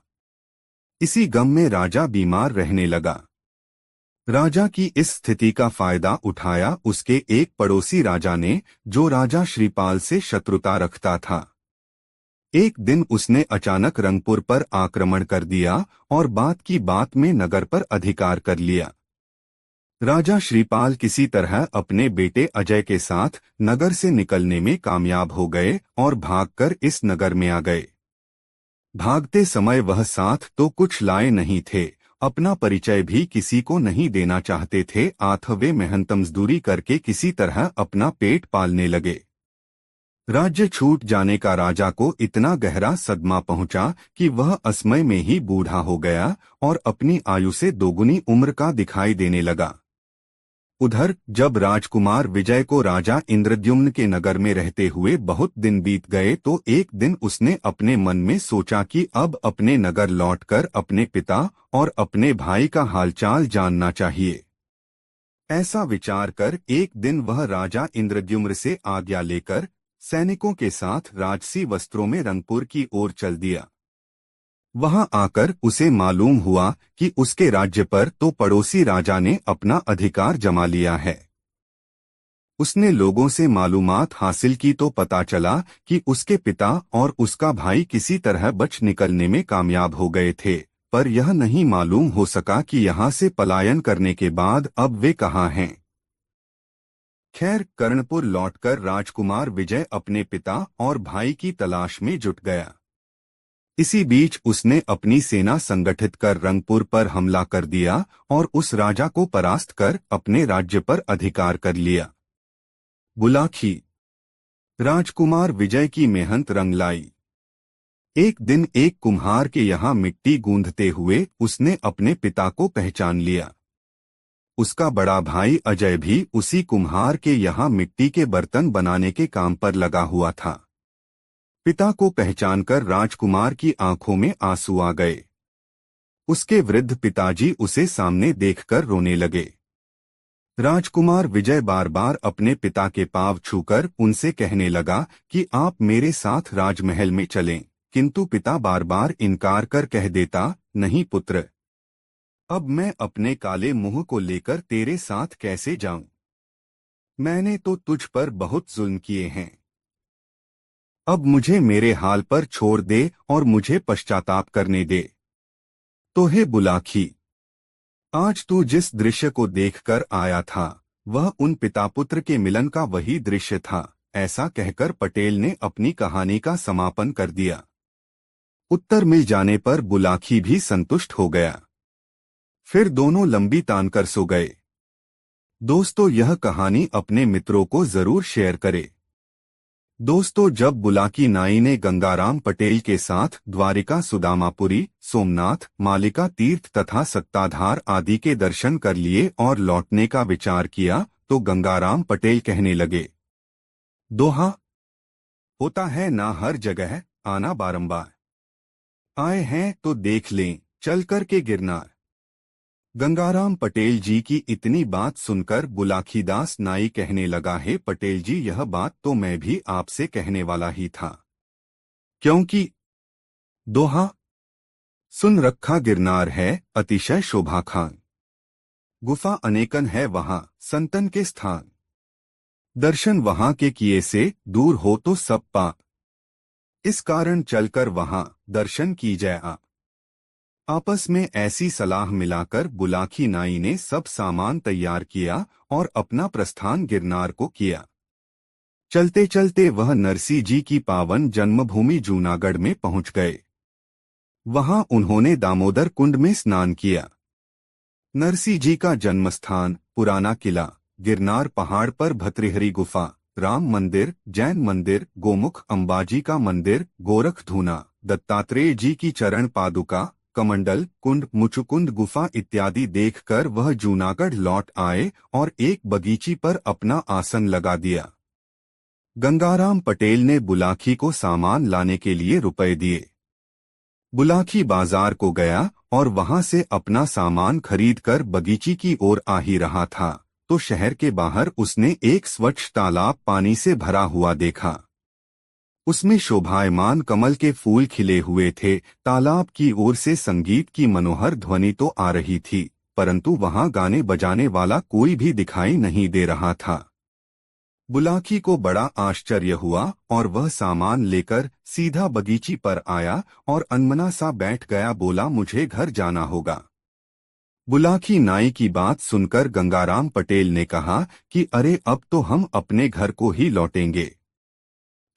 इसी गम में राजा बीमार रहने लगा। राजा की इस स्थिति का फायदा उठाया उसके एक पड़ोसी राजा ने, जो राजा श्रीपाल से शत्रुता रखता था। एक दिन उसने अचानक रंगपुर पर आक्रमण कर दिया और बात की बात में नगर पर अधिकार कर लिया। राजा श्रीपाल किसी तरह अपने बेटे अजय के साथ नगर से निकलने में कामयाब हो गए और भागकर इस नगर में आ गए। भागते समय वह साथ तो कुछ लाए नहीं थे, अपना परिचय भी किसी को नहीं देना चाहते थे। आथ वे मेहनत मजदूरी करके किसी तरह अपना पेट पालने लगे। राज्य छूट जाने का राजा को इतना गहरा सदमा पहुंचा कि वह असमय में ही बूढ़ा हो गया और अपनी आयु से दोगुनी उम्र का दिखाई देने लगा। उधर जब राजकुमार विजय को राजा इंद्रद्युम्न के नगर में रहते हुए बहुत दिन बीत गए तो एक दिन उसने अपने मन में सोचा कि अब अपने नगर लौटकर अपने पिता और अपने भाई का हालचाल जानना चाहिए। ऐसा विचार कर एक दिन वह राजा इंद्रद्युम्न से आज्ञा लेकर सैनिकों के साथ राजसी वस्त्रों में रंगपुर की ओर चल दिया। वहां आकर उसे मालूम हुआ कि उसके राज्य पर तो पड़ोसी राजा ने अपना अधिकार जमा लिया है। उसने लोगों से मालूमात हासिल की तो पता चला कि उसके पिता और उसका भाई किसी तरह बच निकलने में कामयाब हो गए थे, पर यह नहीं मालूम हो सका कि यहाँ से पलायन करने के बाद अब वे कहाँ हैं। खैर, कर्णपुर लौटकर राजकुमार विजय अपने पिता और भाई की तलाश में जुट गया। इसी बीच उसने अपनी सेना संगठित कर रंगपुर पर हमला कर दिया और उस राजा को परास्त कर अपने राज्य पर अधिकार कर लिया। बुलाखी। राजकुमार विजय की मेहनत रंग लाई। एक दिन एक कुम्हार के यहाँ मिट्टी गूंधते हुए उसने अपने पिता को पहचान लिया। उसका बड़ा भाई अजय भी उसी कुम्हार के यहाँ मिट्टी के बर्तन बनाने के काम पर लगा हुआ था। पिता को पहचानकर राजकुमार की आंखों में आंसू आ गए। उसके वृद्ध पिताजी उसे सामने देखकर रोने लगे। राजकुमार विजय बार बार अपने पिता के पांव छूकर उनसे कहने लगा कि आप मेरे साथ राजमहल में चलें, किंतु पिता बार बार इनकार कर कह देता, नहीं पुत्र, अब मैं अपने काले मुंह को लेकर तेरे साथ कैसे जाऊं? मैंने तो तुझ पर बहुत जुल्म किए हैं। अब मुझे मेरे हाल पर छोड़ दे और मुझे पश्चाताप करने दे। तो हे बुलाखी, आज तू जिस दृश्य को देखकर आया था वह उन पिता पुत्र के मिलन का वही दृश्य था। ऐसा कहकर पटेल ने अपनी कहानी का समापन कर दिया। उत्तर मिल जाने पर बुलाखी भी संतुष्ट हो गया। फिर दोनों लंबी तान कर सो गए। दोस्तों, यह कहानी अपने मित्रों को जरूर शेयर करें। दोस्तों, जब बुलाकी नाई ने गंगाराम पटेल के साथ द्वारिका, सुदामापुरी, सोमनाथ, मालिका तीर्थ तथा सत्ताधार आदि के दर्शन कर लिए और लौटने का विचार किया तो गंगाराम पटेल कहने लगे, दोहा होता है ना हर जगह आना बारंबार, आए हैं तो देख लें चल कर के गिरनार। गंगाराम पटेल जी की इतनी बात सुनकर बुलाखीदास नाई कहने लगा, है पटेल जी, यह बात तो मैं भी आपसे कहने वाला ही था। क्योंकि दोहा सुन रखा गिरनार है अतिशय शोभा खान, गुफा अनेकन है वहां संतन के स्थान, दर्शन वहां के किए से दूर हो तो सब पाप, इस कारण चलकर वहां दर्शन की जाए आप। आपस में ऐसी सलाह मिलाकर बुलाखी नाई ने सब सामान तैयार किया और अपना प्रस्थान गिरनार को किया। चलते चलते वह नरसी जी की पावन जन्मभूमि जूनागढ़ में पहुंच गए। वहां उन्होंने दामोदर कुंड में स्नान किया। नरसी जी का जन्मस्थान, पुराना किला, गिरनार पहाड़ पर भतृहरि गुफा, राम मंदिर, जैन मंदिर, गोमुख अंबाजी का मंदिर, गोरखधूना, दत्तात्रेय जी की चरण पादुका, कमंडल कुंड, मुचुकुंद गुफा इत्यादि देखकर वह जूनागढ़ लौट आए और एक बगीची पर अपना आसन लगा दिया। गंगाराम पटेल ने बुलाखी को सामान लाने के लिए रुपए दिए। बुलाखी बाजार को गया और वहां से अपना सामान खरीदकर बगीची की ओर आ ही रहा था तो शहर के बाहर उसने एक स्वच्छ तालाब पानी से भरा हुआ देखा। उसमें शोभायमान कमल के फूल खिले हुए थे। तालाब की ओर से संगीत की मनोहर ध्वनि तो आ रही थी, परंतु वहां गाने बजाने वाला कोई भी दिखाई नहीं दे रहा था। बुलाखी को बड़ा आश्चर्य हुआ और वह सामान लेकर सीधा बगीची पर आया और अनमना सा बैठ गया। बोला, मुझे घर जाना होगा। बुलाखी नाई की बात सुनकर गंगाराम पटेल ने कहा कि अरे, अब तो हम अपने घर को ही लौटेंगे।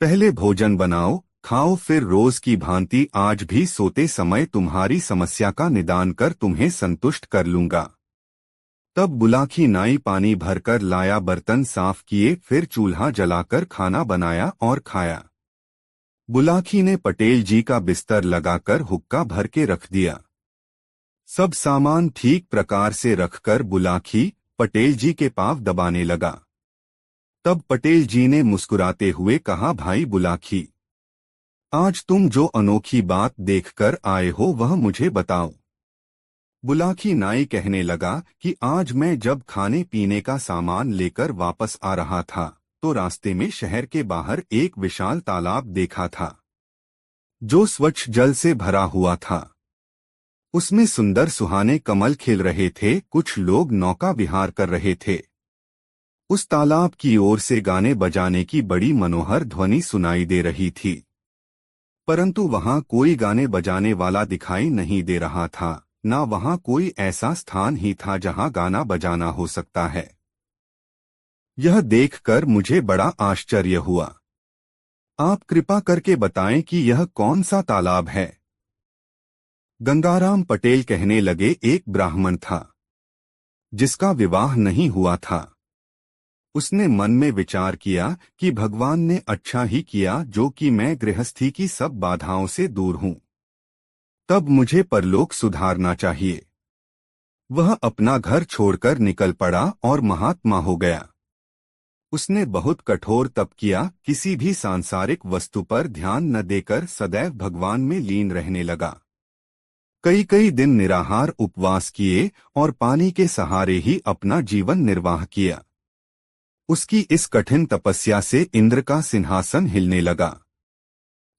पहले भोजन बनाओ, खाओ, फिर रोज की भांति आज भी सोते समय तुम्हारी समस्या का निदान कर तुम्हें संतुष्ट कर लूंगा। तब बुलाखी नाई पानी भरकर लाया, बर्तन साफ किए, फिर चूल्हा जलाकर खाना बनाया और खाया। बुलाखी ने पटेल जी का बिस्तर लगाकर हुक्का भर के रख दिया। सब सामान ठीक प्रकार से रखकर बुलाखी पटेल जी के पांव दबाने लगा। तब पटेल जी ने मुस्कुराते हुए कहा, भाई बुलाखी, आज तुम जो अनोखी बात देखकर आए हो वह मुझे बताओ। बुलाखी नाई कहने लगा कि आज मैं जब खाने पीने का सामान लेकर वापस आ रहा था तो रास्ते में शहर के बाहर एक विशाल तालाब देखा था जो स्वच्छ जल से भरा हुआ था। उसमें सुंदर सुहाने कमल खिल रहे थे। कुछ लोग नौका विहार कर रहे थे। उस तालाब की ओर से गाने बजाने की बड़ी मनोहर ध्वनि सुनाई दे रही थी, परंतु वहां कोई गाने बजाने वाला दिखाई नहीं दे रहा था। ना वहां कोई ऐसा स्थान ही था जहां गाना बजाना हो सकता है। यह देखकर मुझे बड़ा आश्चर्य हुआ। आप कृपा करके बताएं कि यह कौन सा तालाब है। गंगाराम पटेल कहने लगे, एक ब्राह्मण था जिसका विवाह नहीं हुआ था। उसने मन में विचार किया कि भगवान ने अच्छा ही किया जो कि मैं गृहस्थी की सब बाधाओं से दूर हूं। तब मुझे परलोक सुधारना चाहिए। वह अपना घर छोड़कर निकल पड़ा और महात्मा हो गया। उसने बहुत कठोर तप किया, किसी भी सांसारिक वस्तु पर ध्यान न देकर सदैव भगवान में लीन रहने लगा। कई कई दिन निराहार उपवास किए और पानी के सहारे ही अपना जीवन निर्वाह किया। उसकी इस कठिन तपस्या से इंद्र का सिंहासन हिलने लगा।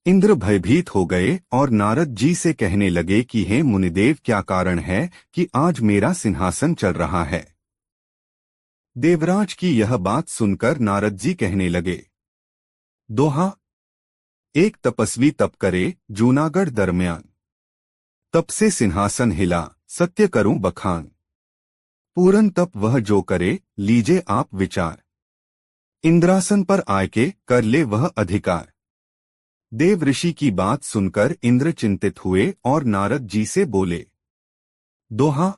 इंद्र भयभीत हो गए और नारद जी से कहने लगे कि हे मुनिदेव, क्या कारण है कि आज मेरा सिंहासन चल रहा है। देवराज की यह बात सुनकर नारद जी कहने लगे, दोहा, एक तपस्वी तप करे जूनागढ़ दरमियान, तप से सिंहासन हिला सत्य करूं बखान। पूरन तप वह जो करे लीजे आप विचार, इंद्रासन पर आय के कर ले वह अधिकार। देव ऋषि की बात सुनकर इंद्र चिंतित हुए और नारद जी से बोले, दोहा,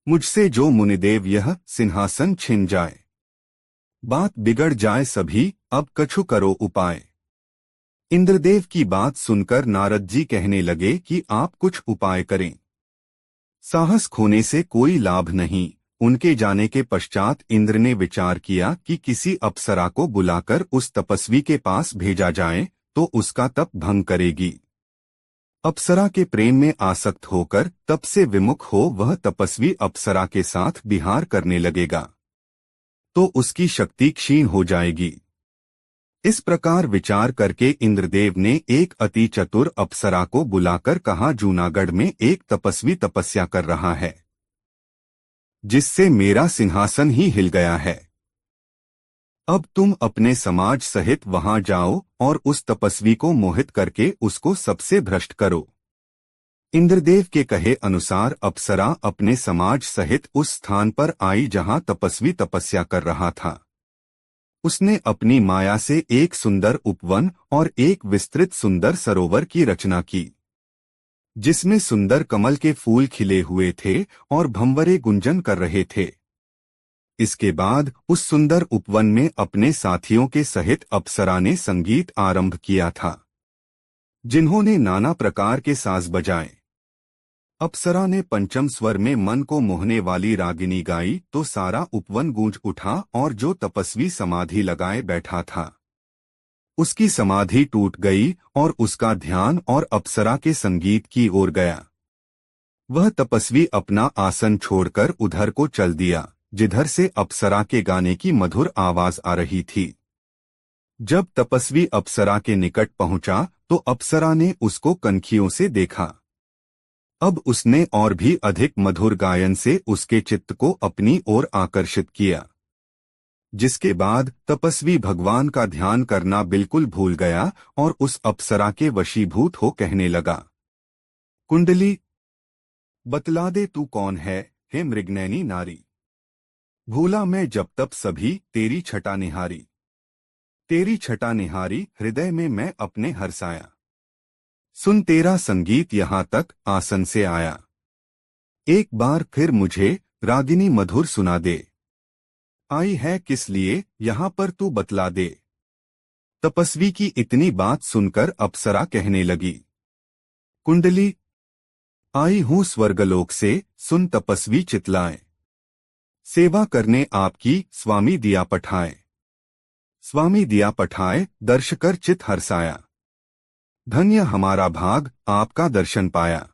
मुझसे जो मुनिदेव यह सिंहासन छिन जाए, बात बिगड़ जाए सभी, अब कछु करो उपाय। इंद्रदेव की बात सुनकर नारद जी कहने लगे कि आप कुछ उपाय करें। साहस खोने से कोई लाभ नहीं। उनके जाने के पश्चात इंद्र ने विचार किया कि किसी अप्सरा को बुलाकर उस तपस्वी के पास भेजा जाए तो उसका तप भंग करेगी। अप्सरा के प्रेम में आसक्त होकर तप से विमुख हो वह तपस्वी अप्सरा के साथ विहार करने लगेगा तो उसकी शक्ति क्षीण हो जाएगी। इस प्रकार विचार करके इंद्रदेव ने एक अति चतुर अप्सरा को बुलाकर कहा, जूनागढ़ में एक तपस्वी तपस्या कर रहा है जिससे मेरा सिंहासन ही हिल गया है। अब तुम अपने समाज सहित वहां जाओ और उस तपस्वी को मोहित करके उसको सबसे भ्रष्ट करो। इंद्रदेव के कहे अनुसार अप्सरा अपने समाज सहित उस स्थान पर आई जहां तपस्वी तपस्या कर रहा था। उसने अपनी माया से एक सुंदर उपवन और एक विस्तृत सुंदर सरोवर की रचना की, जिसमें सुंदर कमल के फूल खिले हुए थे और भंवरे गुंजन कर रहे थे। इसके बाद उस सुंदर उपवन में अपने साथियों के सहित अप्सरा ने संगीत आरंभ किया था, जिन्होंने नाना प्रकार के साज बजाए। अप्सरा ने पंचम स्वर में मन को मोहने वाली रागिनी गाई तो सारा उपवन गूंज उठा और जो तपस्वी समाधि लगाए बैठा था उसकी समाधि टूट गई और उसका ध्यान और अप्सरा के संगीत की ओर गया। वह तपस्वी अपना आसन छोड़कर उधर को चल दिया जिधर से अप्सरा के गाने की मधुर आवाज आ रही थी। जब तपस्वी अप्सरा के निकट पहुंचा तो अप्सरा ने उसको कनखियों से देखा। अब उसने और भी अधिक मधुर गायन से उसके चित्त को अपनी ओर आकर्षित किया, जिसके बाद तपस्वी भगवान का ध्यान करना बिल्कुल भूल गया और उस अप्सरा के वशीभूत हो कहने लगा, कुंडली, बतला दे तू कौन है हे मृगनयनी नारी। भूला मैं जब तब सभी तेरी छटा निहारी, तेरी छटा निहारी हृदय में मैं अपने हर्षाया। सुन तेरा संगीत यहाँ तक आसन से आया, एक बार फिर मुझे रागिनी मधुर सुना दे। आई है किस लिए यहाँ पर तू बतला दे। तपस्वी की इतनी बात सुनकर अप्सरा कहने लगी, कुंडली, आई हूँ स्वर्गलोक से, सुन तपस्वी चितलाए। सेवा करने आपकी स्वामी दिया पठाए, स्वामी दिया पठाए दर्शकर चित हर्षाया। धन्य हमारा भाग आपका दर्शन पाया,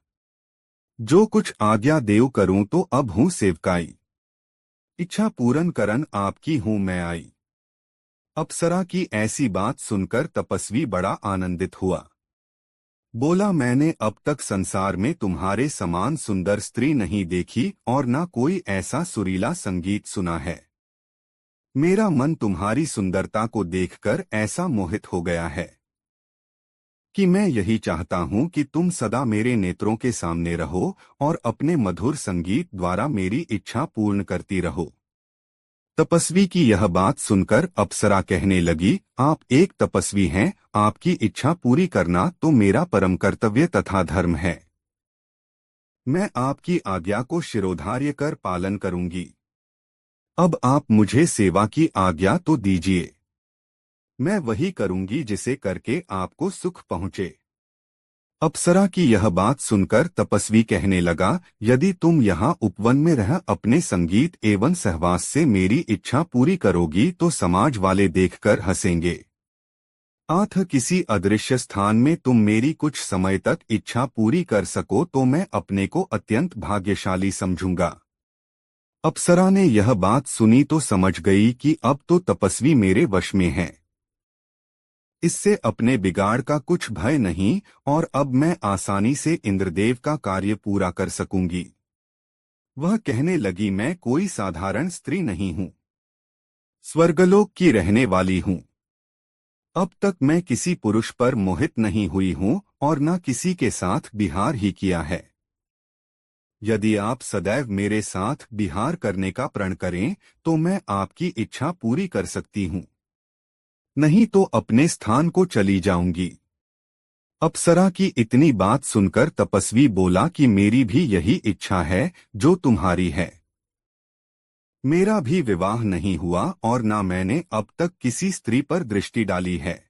जो कुछ आज्ञा देव करूं तो अब हूं सेवकाई। इच्छा पूरन करन आपकी हूं मैं आई। अप्सरा की ऐसी बात सुनकर तपस्वी बड़ा आनंदित हुआ। बोला, मैंने अब तक संसार में तुम्हारे समान सुंदर स्त्री नहीं देखी और न कोई ऐसा सुरीला संगीत सुना है। मेरा मन तुम्हारी सुंदरता को देखकर ऐसा मोहित हो गया है कि मैं यही चाहता हूं कि तुम सदा मेरे नेत्रों के सामने रहो और अपने मधुर संगीत द्वारा मेरी इच्छा पूर्ण करती रहो। तपस्वी की यह बात सुनकर अप्सरा कहने लगी, आप एक तपस्वी हैं, आपकी इच्छा पूरी करना तो मेरा परम कर्तव्य तथा धर्म है। मैं आपकी आज्ञा को शिरोधार्य कर पालन करूंगी। अब आप मुझे सेवा की आज्ञा तो दीजिए। मैं वही करूंगी जिसे करके आपको सुख पहुंचे। अप्सरा की यह बात सुनकर तपस्वी कहने लगा, यदि तुम यहाँ उपवन में रह अपने संगीत एवं सहवास से मेरी इच्छा पूरी करोगी तो समाज वाले देखकर हंसेंगे। आथ किसी अदृश्य स्थान में तुम मेरी कुछ समय तक इच्छा पूरी कर सको तो मैं अपने को अत्यंत भाग्यशाली समझूंगा। अप्सरा ने यह बात सुनी तो समझ गई कि अब तो तपस्वी मेरे वश में है। इससे अपने बिगाड़ का कुछ भय नहीं और अब मैं आसानी से इंद्रदेव का कार्य पूरा कर सकूंगी। वह कहने लगी, मैं कोई साधारण स्त्री नहीं हूं, स्वर्गलोक की रहने वाली हूं। अब तक मैं किसी पुरुष पर मोहित नहीं हुई हूं और न किसी के साथ विहार ही किया है। यदि आप सदैव मेरे साथ विहार करने का प्रण करें तो मैं आपकी इच्छा पूरी कर सकती हूं, नहीं तो अपने स्थान को चली जाऊंगी। अप्सरा की इतनी बात सुनकर तपस्वी बोला कि मेरी भी यही इच्छा है जो तुम्हारी है। मेरा भी विवाह नहीं हुआ और ना मैंने अब तक किसी स्त्री पर दृष्टि डाली है।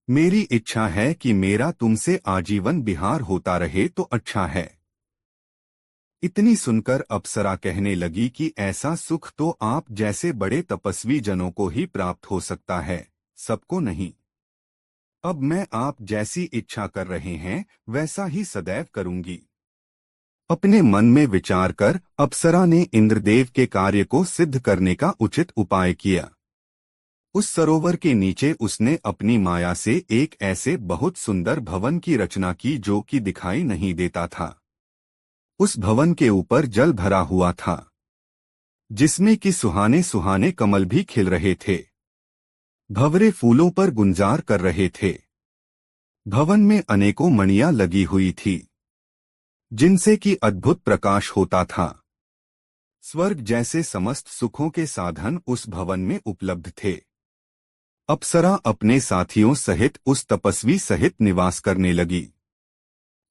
मेरी इच्छा है कि मेरा तुमसे आजीवन विहार होता रहे तो अच्छा है। इतनी सुनकर अप्सरा कहने लगी कि ऐसा सुख तो आप जैसे बड़े तपस्वी जनों को ही प्राप्त हो सकता है, सबको नहीं। अब मैं आप जैसी इच्छा कर रहे हैं वैसा ही सदैव करूंगी। अपने मन में विचार कर अप्सरा ने इंद्रदेव के कार्य को सिद्ध करने का उचित उपाय किया। उस सरोवर के नीचे उसने अपनी माया से एक ऐसे बहुत सुंदर भवन की रचना की जो कि दिखाई नहीं देता था। उस भवन के ऊपर जल भरा हुआ था, जिसमें कि सुहाने सुहाने कमल भी खिल रहे थे, भंवरे फूलों पर गुंजार कर रहे थे। भवन में अनेकों मणियां लगी हुई थी, जिनसे कि अद्भुत प्रकाश होता था। स्वर्ग जैसे समस्त सुखों के साधन उस भवन में उपलब्ध थे। अप्सरा अपने साथियों सहित उस तपस्वी सहित निवास करने लगी।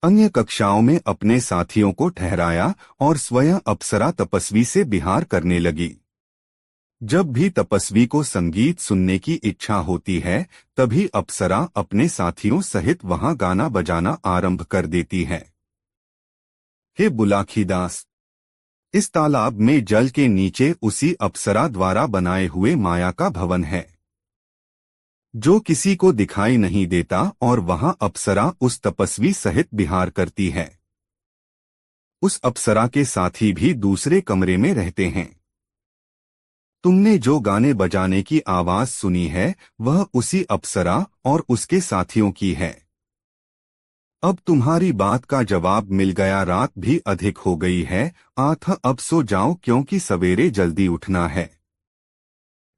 अन्य कक्षाओं में अपने साथियों को ठहराया और स्वयं अप्सरा तपस्वी से विहार करने लगी। जब भी तपस्वी को संगीत सुनने की इच्छा होती है तभी अप्सरा अपने साथियों सहित वहां गाना बजाना आरंभ कर देती है। हे बुलाखीदास, इस तालाब में जल के नीचे उसी अप्सरा द्वारा बनाए हुए माया का भवन है, जो किसी को दिखाई नहीं देता और वहां अप्सरा उस तपस्वी सहित विहार करती है। उस अप्सरा के साथी भी दूसरे कमरे में रहते हैं। तुमने जो गाने बजाने की आवाज सुनी है वह उसी अप्सरा और उसके साथियों की है। अब तुम्हारी बात का जवाब मिल गया। रात भी अधिक हो गई है, आथ अब सो जाओ क्योंकि सवेरे जल्दी उठना है।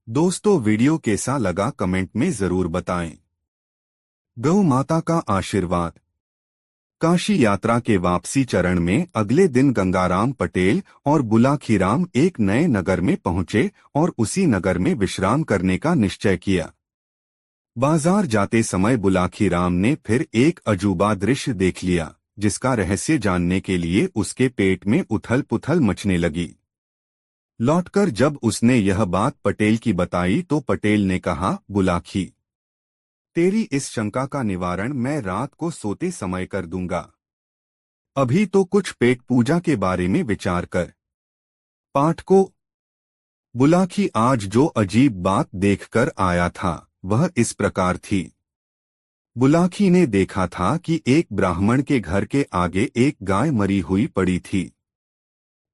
दोस्तों, वीडियो कैसा लगा कमेंट में जरूर बताएं। गौ माता का आशीर्वाद। काशी यात्रा के वापसी चरण में अगले दिन गंगाराम पटेल और बुलाखीराम एक नए नगर में पहुंचे और उसी नगर में विश्राम करने का निश्चय किया। बाजार जाते समय बुलाखीराम ने फिर एक अजूबा दृश्य देख लिया, जिसका रहस्य जानने के लिए उसके पेट में उथल पुथल मचने लगी। लौटकर जब उसने यह बात पटेल की बताई तो पटेल ने कहा, बुलाखी, तेरी इस शंका का निवारण मैं रात को सोते समय कर दूंगा। अभी तो कुछ पेट पूजा के बारे में विचार कर। पाठकों, बुलाखी आज जो अजीब बात देखकर आया था वह इस प्रकार थी। बुलाखी ने देखा था कि एक ब्राह्मण के घर के आगे एक गाय मरी हुई पड़ी थी।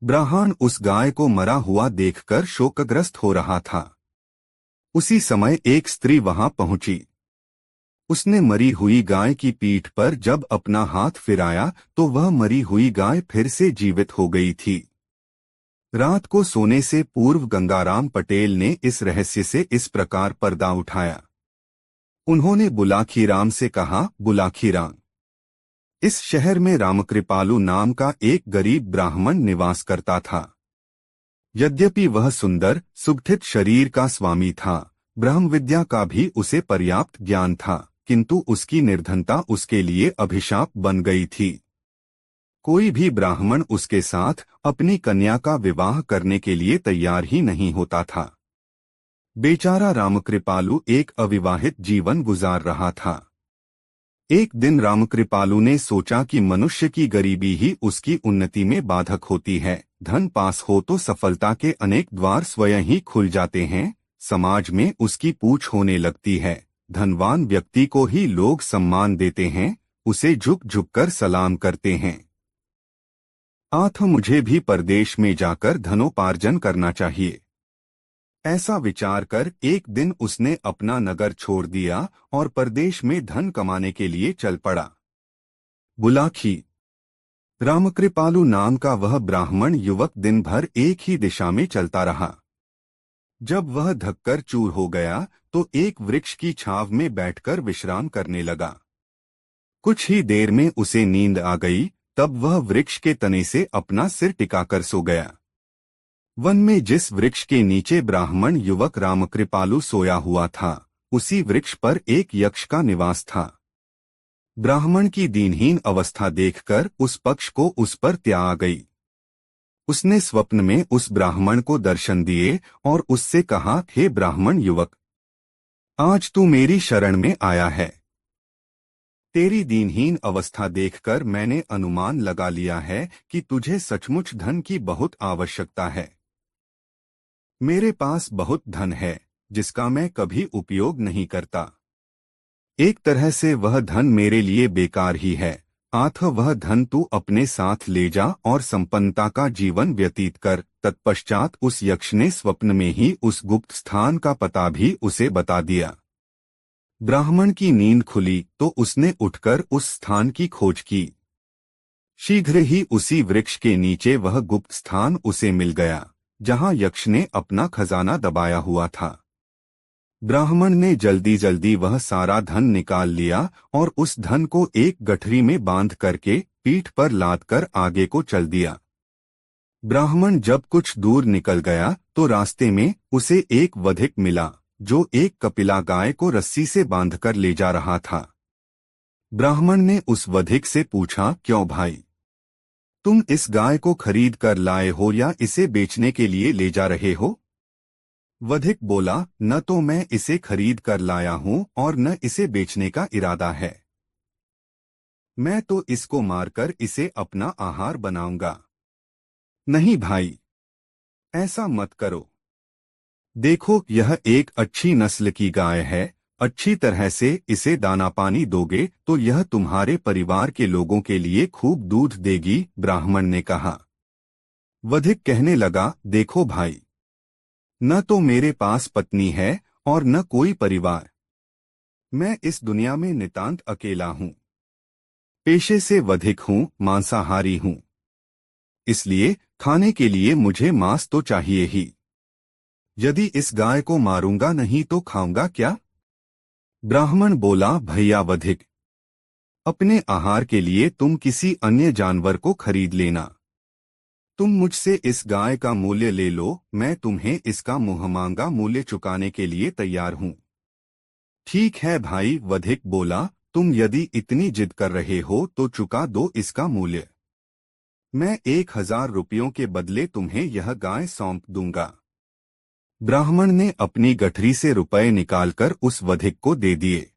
ब्राह्मण उस गाय को मरा हुआ देखकर शोकग्रस्त हो रहा था। उसी समय एक स्त्री वहां पहुंची। उसने मरी हुई गाय की पीठ पर जब अपना हाथ फिराया तो वह मरी हुई गाय फिर से जीवित हो गई थी। रात को सोने से पूर्व गंगाराम पटेल ने इस रहस्य से इस प्रकार पर्दा उठाया। उन्होंने बुलाखीराम से कहा, बुलाखीराम, इस शहर में रामकृपालु नाम का एक गरीब ब्राह्मण निवास करता था। यद्यपि वह सुंदर सुगठित शरीर का स्वामी था, ब्रह्म विद्या का भी उसे पर्याप्त ज्ञान था, किंतु उसकी निर्धनता उसके लिए अभिशाप बन गई थी। कोई भी ब्राह्मण उसके साथ अपनी कन्या का विवाह करने के लिए तैयार ही नहीं होता था। बेचारा रामकृपालु एक अविवाहित जीवन गुजार रहा था। एक दिन रामकृपालु ने सोचा कि मनुष्य की गरीबी ही उसकी उन्नति में बाधक होती है। धन पास हो तो सफलता के अनेक द्वार स्वयं ही खुल जाते हैं। समाज में उसकी पूछ होने लगती है। धनवान व्यक्ति को ही लोग सम्मान देते हैं, उसे झुक झुक कर सलाम करते हैं। मुझे भी परदेश में जाकर धनोपार्जन करना चाहिए। ऐसा विचार कर एक दिन उसने अपना नगर छोड़ दिया और परदेश में धन कमाने के लिए चल पड़ा। बुलाखी। रामकृपालु नाम का वह ब्राह्मण युवक दिन भर एक ही दिशा में चलता रहा। जब वह थककर चूर हो गया तो एक वृक्ष की छांव में बैठकर विश्राम करने लगा। कुछ ही देर में उसे नींद आ गई। तब वह वृक्ष के तने से अपना सिर टिकाकर सो गया। वन में जिस वृक्ष के नीचे ब्राह्मण युवक रामकृपालु सोया हुआ था, उसी वृक्ष पर एक यक्ष का निवास था। ब्राह्मण की दीनहीन अवस्था देखकर उस पक्ष को उस पर त्या आ गई। उसने स्वप्न में उस ब्राह्मण को दर्शन दिए और उससे कहा, हे ब्राह्मण युवक, आज तू मेरी शरण में आया है। तेरी दीनहीन अवस्था देखकर मैंने अनुमान लगा लिया है कि तुझे सचमुच धन की बहुत आवश्यकता है। मेरे पास बहुत धन है जिसका मैं कभी उपयोग नहीं करता। एक तरह से वह धन मेरे लिए बेकार ही है। वह धन तू अपने साथ ले जा और संपन्नता का जीवन व्यतीत कर। तत्पश्चात उस यक्ष ने स्वप्न में ही उस गुप्त स्थान का पता भी उसे बता दिया। ब्राह्मण की नींद खुली तो उसने उठकर उस स्थान की खोज की। शीघ्र ही उसी वृक्ष के नीचे वह गुप्त स्थान उसे मिल गया, जहां यक्ष ने अपना खजाना दबाया हुआ था। ब्राह्मण ने जल्दी जल्दी वह सारा धन निकाल लिया और उस धन को एक गठरी में बांध करके पीठ पर लाद कर आगे को चल दिया। ब्राह्मण जब कुछ दूर निकल गया तो रास्ते में उसे एक वधिक मिला, जो एक कपिला गाय को रस्सी से बांधकर ले जा रहा था। ब्राह्मण ने उस वधिक से पूछा, क्यों भाई, तुम इस गाय को खरीद कर लाए हो या इसे बेचने के लिए ले जा रहे हो? वधिक बोला, न तो मैं इसे खरीद कर लाया हूं और न इसे बेचने का इरादा है। मैं तो इसको मारकर इसे अपना आहार बनाऊंगा। नहीं भाई, ऐसा मत करो। देखो, यह एक अच्छी नस्ल की गाय है। अच्छी तरह से इसे दाना पानी दोगे तो यह तुम्हारे परिवार के लोगों के लिए खूब दूध देगी, ब्राह्मण ने कहा। वधिक कहने लगा, देखो भाई, न तो मेरे पास पत्नी है और न कोई परिवार। मैं इस दुनिया में नितांत अकेला हूं। पेशे से वधिक हूं, मांसाहारी हूं। इसलिए खाने के लिए मुझे मांस तो चाहिए ही। यदि इस गाय को मारूंगा नहीं तो खाऊंगा क्या? ब्राह्मण बोला, भैया वधिक, अपने आहार के लिए तुम किसी अन्य जानवर को खरीद लेना। तुम मुझसे इस गाय का मूल्य ले लो, मैं तुम्हें इसका मुंहमांगा मूल्य चुकाने के लिए तैयार हूं। ठीक है भाई, वधिक बोला, तुम यदि इतनी जिद कर रहे हो तो चुका दो इसका मूल्य। मैं 1000 रुपयों के बदले तुम्हें यह गाय सौंप दूंगा। ब्राह्मण ने अपनी गठरी से रुपए निकालकर उस वधिक को दे दिए।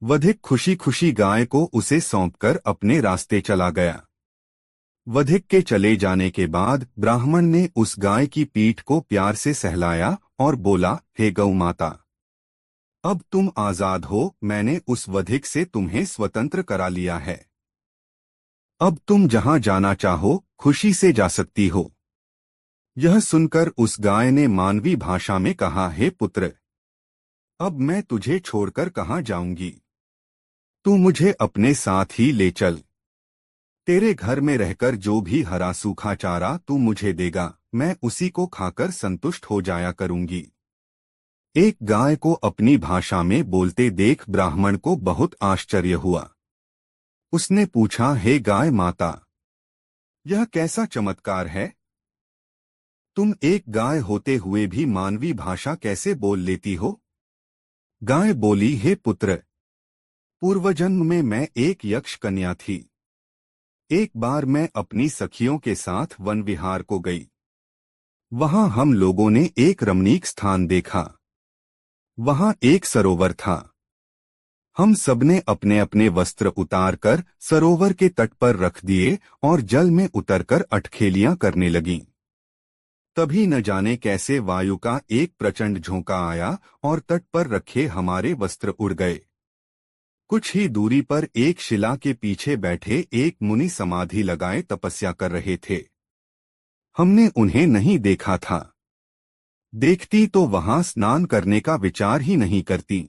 वधिक खुशी खुशी गाय को उसे सौंपकर अपने रास्ते चला गया। वधिक के चले जाने के बाद ब्राह्मण ने उस गाय की पीठ को प्यार से सहलाया और बोला, हे गौ माता, अब तुम आजाद हो। मैंने उस वधिक से तुम्हें स्वतंत्र करा लिया है। अब तुम जहां जाना चाहो खुशी से जा सकती हो। यह सुनकर उस गाय ने मानवी भाषा में कहा, हे पुत्र, अब मैं तुझे छोड़कर कहां जाऊंगी? तू मुझे अपने साथ ही ले चल। तेरे घर में रहकर जो भी हरा सूखा चारा तू मुझे देगा, मैं उसी को खाकर संतुष्ट हो जाया करूंगी। एक गाय को अपनी भाषा में बोलते देख ब्राह्मण को बहुत आश्चर्य हुआ। उसने पूछा, हे गाय माता, यह कैसा चमत्कार है? तुम एक गाय होते हुए भी मानवी भाषा कैसे बोल लेती हो? गाय बोली, हे पुत्र, पूर्वजन्म में मैं एक यक्ष कन्या थी। एक बार मैं अपनी सखियों के साथ वन विहार को गई। वहां हम लोगों ने एक रमणीक स्थान देखा। वहां एक सरोवर था। हम सबने अपने अपने वस्त्र उतारकर सरोवर के तट पर रख दिए और जल में उतरकर अटखेलियां करने लगीं। तभी न जाने कैसे वायु का एक प्रचंड झोंका आया और तट पर रखे हमारे वस्त्र उड़ गए। कुछ ही दूरी पर एक शिला के पीछे बैठे एक मुनि समाधि लगाए तपस्या कर रहे थे। हमने उन्हें नहीं देखा था। देखती तो वहां स्नान करने का विचार ही नहीं करती।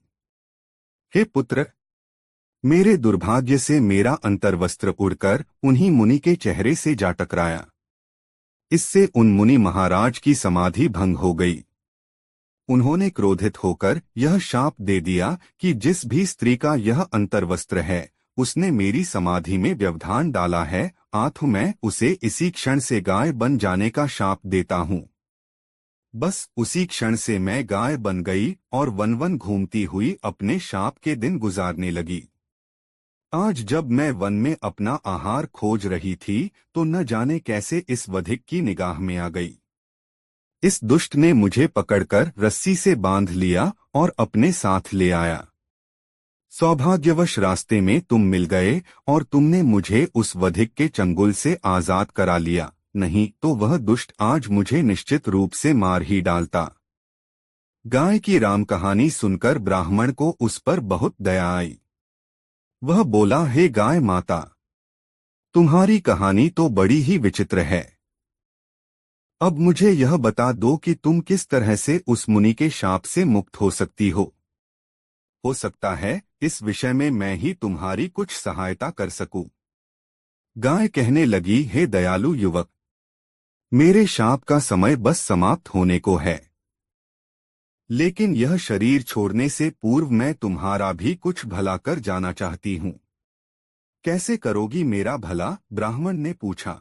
हे पुत्र, मेरे दुर्भाग्य से मेरा अंतर्वस्त्र उड़कर उन्हीं मुनि के चेहरे से जा टकराया। इससे उन मुनि महाराज की समाधि भंग हो गई। उन्होंने क्रोधित होकर यह शाप दे दिया कि जिस भी स्त्री का यह अंतर्वस्त्र है, उसने मेरी समाधि में व्यवधान डाला है, आत्म मैं उसे इसी क्षण से गाय बन जाने का शाप देता हूँ। बस उसी क्षण से मैं गाय बन गई और वन वन घूमती हुई अपने शाप के दिन गुजारने लगी। आज जब मैं वन में अपना आहार खोज रही थी तो न जाने कैसे इस वधिक की निगाह में आ गई। इस दुष्ट ने मुझे पकड़कर रस्सी से बांध लिया और अपने साथ ले आया। सौभाग्यवश रास्ते में तुम मिल गए और तुमने मुझे उस वधिक के चंगुल से आजाद करा लिया, नहीं तो वह दुष्ट आज मुझे निश्चित रूप से मार ही डालता। गाय की राम कहानी सुनकर ब्राह्मण को उस पर बहुत दया आई। वह बोला, हे गाय माता, तुम्हारी कहानी तो बड़ी ही विचित्र है। अब मुझे यह बता दो कि तुम किस तरह से उस मुनि के शाप से मुक्त हो सकती हो। हो सकता है इस विषय में मैं ही तुम्हारी कुछ सहायता कर सकूं। गाय कहने लगी, हे दयालु युवक, मेरे शाप का समय बस समाप्त होने को है, लेकिन यह शरीर छोड़ने से पूर्व मैं तुम्हारा भी कुछ भला कर जाना चाहती हूँ। कैसे करोगी मेरा भला? ब्राह्मण ने पूछा।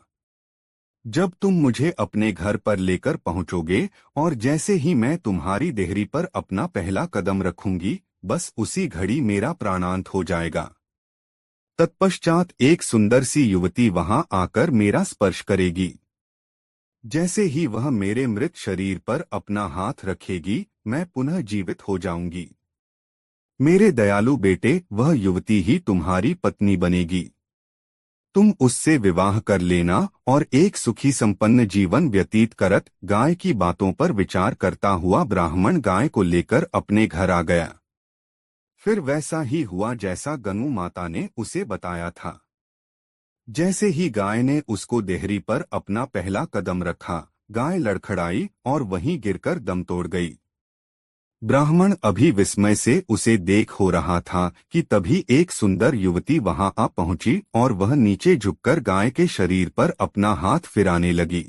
जब तुम मुझे अपने घर पर लेकर पहुंचोगे और जैसे ही मैं तुम्हारी देहरी पर अपना पहला कदम रखूंगी, बस उसी घड़ी मेरा प्राणांत हो जाएगा। तत्पश्चात एक सुंदर सी युवती वहां आकर मेरा स्पर्श करेगी। जैसे ही वह मेरे मृत शरीर पर अपना हाथ रखेगी, मैं पुनः जीवित हो जाऊंगी। मेरे दयालु बेटे, वह युवती ही तुम्हारी पत्नी बनेगी। तुम उससे विवाह कर लेना और एक सुखी संपन्न जीवन व्यतीत करत। गाय की बातों पर विचार करता हुआ ब्राह्मण गाय को लेकर अपने घर आ गया। फिर वैसा ही हुआ जैसा गंगू माता ने उसे बताया था। जैसे ही गाय ने उसको देहरी पर अपना पहला कदम रखा, गाय लड़खड़ाई और वहीं गिरकर दम तोड़ गई। ब्राह्मण अभी विस्मय से उसे देख हो रहा था कि तभी एक सुंदर युवती वहां आ पहुंची और वह नीचे झुककर गाय के शरीर पर अपना हाथ फिराने लगी।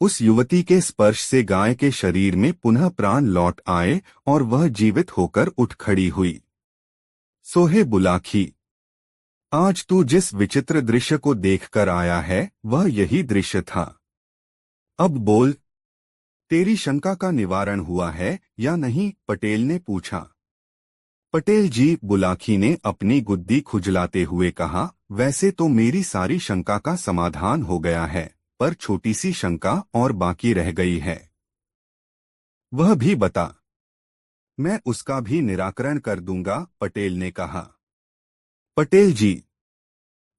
उस युवती के स्पर्श से गाय के शरीर में पुनः प्राण लौट आए और वह जीवित होकर उठ खड़ी हुई। सोहे बुलाखी, आज तू जिस विचित्र दृश्य को देखकर आया है, वह यही दृश्य था। अब बोल, तेरी शंका का निवारण हुआ है या नहीं? पटेल ने पूछा। पटेल जी, बुलाखी ने अपनी गुद्दी खुजलाते हुए कहा, वैसे तो मेरी सारी शंका का समाधान हो गया है, पर छोटी सी शंका और बाकी रह गई है। वह भी बता। मैं उसका भी निराकरण कर दूंगा, पटेल ने कहा। पटेल जी,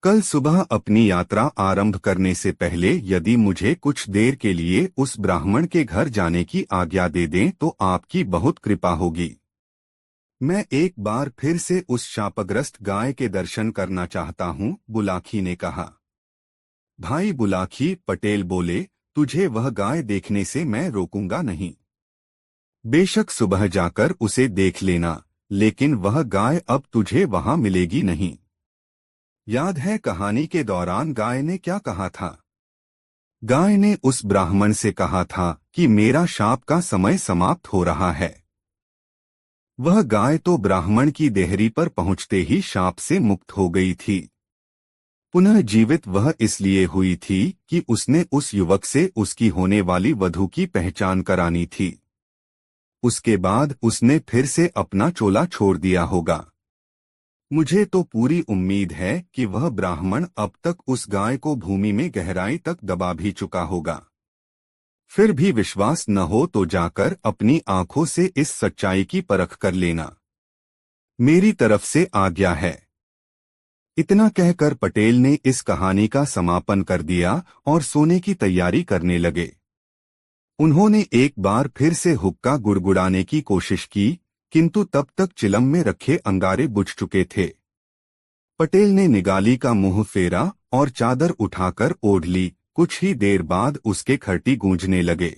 कल सुबह अपनी यात्रा आरंभ करने से पहले यदि मुझे कुछ देर के लिए उस ब्राह्मण के घर जाने की आज्ञा दे दें तो आपकी बहुत कृपा होगी। मैं एक बार फिर से उस शापग्रस्त गाय के दर्शन करना चाहता हूँ, बुलाखी ने कहा। भाई बुलाखी, पटेल बोले, तुझे वह गाय देखने से मैं रोकूंगा नहीं। बेशक सुबह जाकर उसे देख लेना, लेकिन वह गाय अब तुझे वहां मिलेगी नहीं। याद है कहानी के दौरान गाय ने क्या कहा था? गाय ने उस ब्राह्मण से कहा था कि मेरा शाप का समय समाप्त हो रहा है। वह गाय तो ब्राह्मण की देहरी पर पहुंचते ही शाप से मुक्त हो गई थी। पुनः जीवित वह इसलिए हुई थी कि उसने उस युवक से उसकी होने वाली वधू की पहचान करानी थी। उसके बाद उसने फिर से अपना चोला छोड़ दिया होगा। मुझे तो पूरी उम्मीद है कि वह ब्राह्मण अब तक उस गाय को भूमि में गहराई तक दबा भी चुका होगा। फिर भी विश्वास न हो तो जाकर अपनी आंखों से इस सच्चाई की परख कर लेना। मेरी तरफ से आज्ञा है। इतना कहकर पटेल ने इस कहानी का समापन कर दिया और सोने की तैयारी करने लगे। उन्होंने एक बार फिर से हुक्का गुड़गुड़ाने की कोशिश की, किंतु तब तक चिलम में रखे अंगारे बुझ चुके थे। पटेल ने निगाली का मुंह फेरा और चादर उठाकर ओढ़ ली। कुछ ही देर बाद उसके खर्टी गूंजने लगे।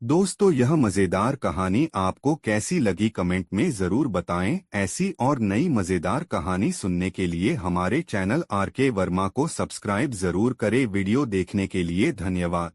दोस्तों, यह मजेदार कहानी आपको कैसी लगी कमेंट में जरूर बताएं। ऐसी और नई मजेदार कहानी सुनने के लिए हमारे चैनल आरके वर्मा को सब्सक्राइब जरूर करें। वीडियो देखने के लिए धन्यवाद।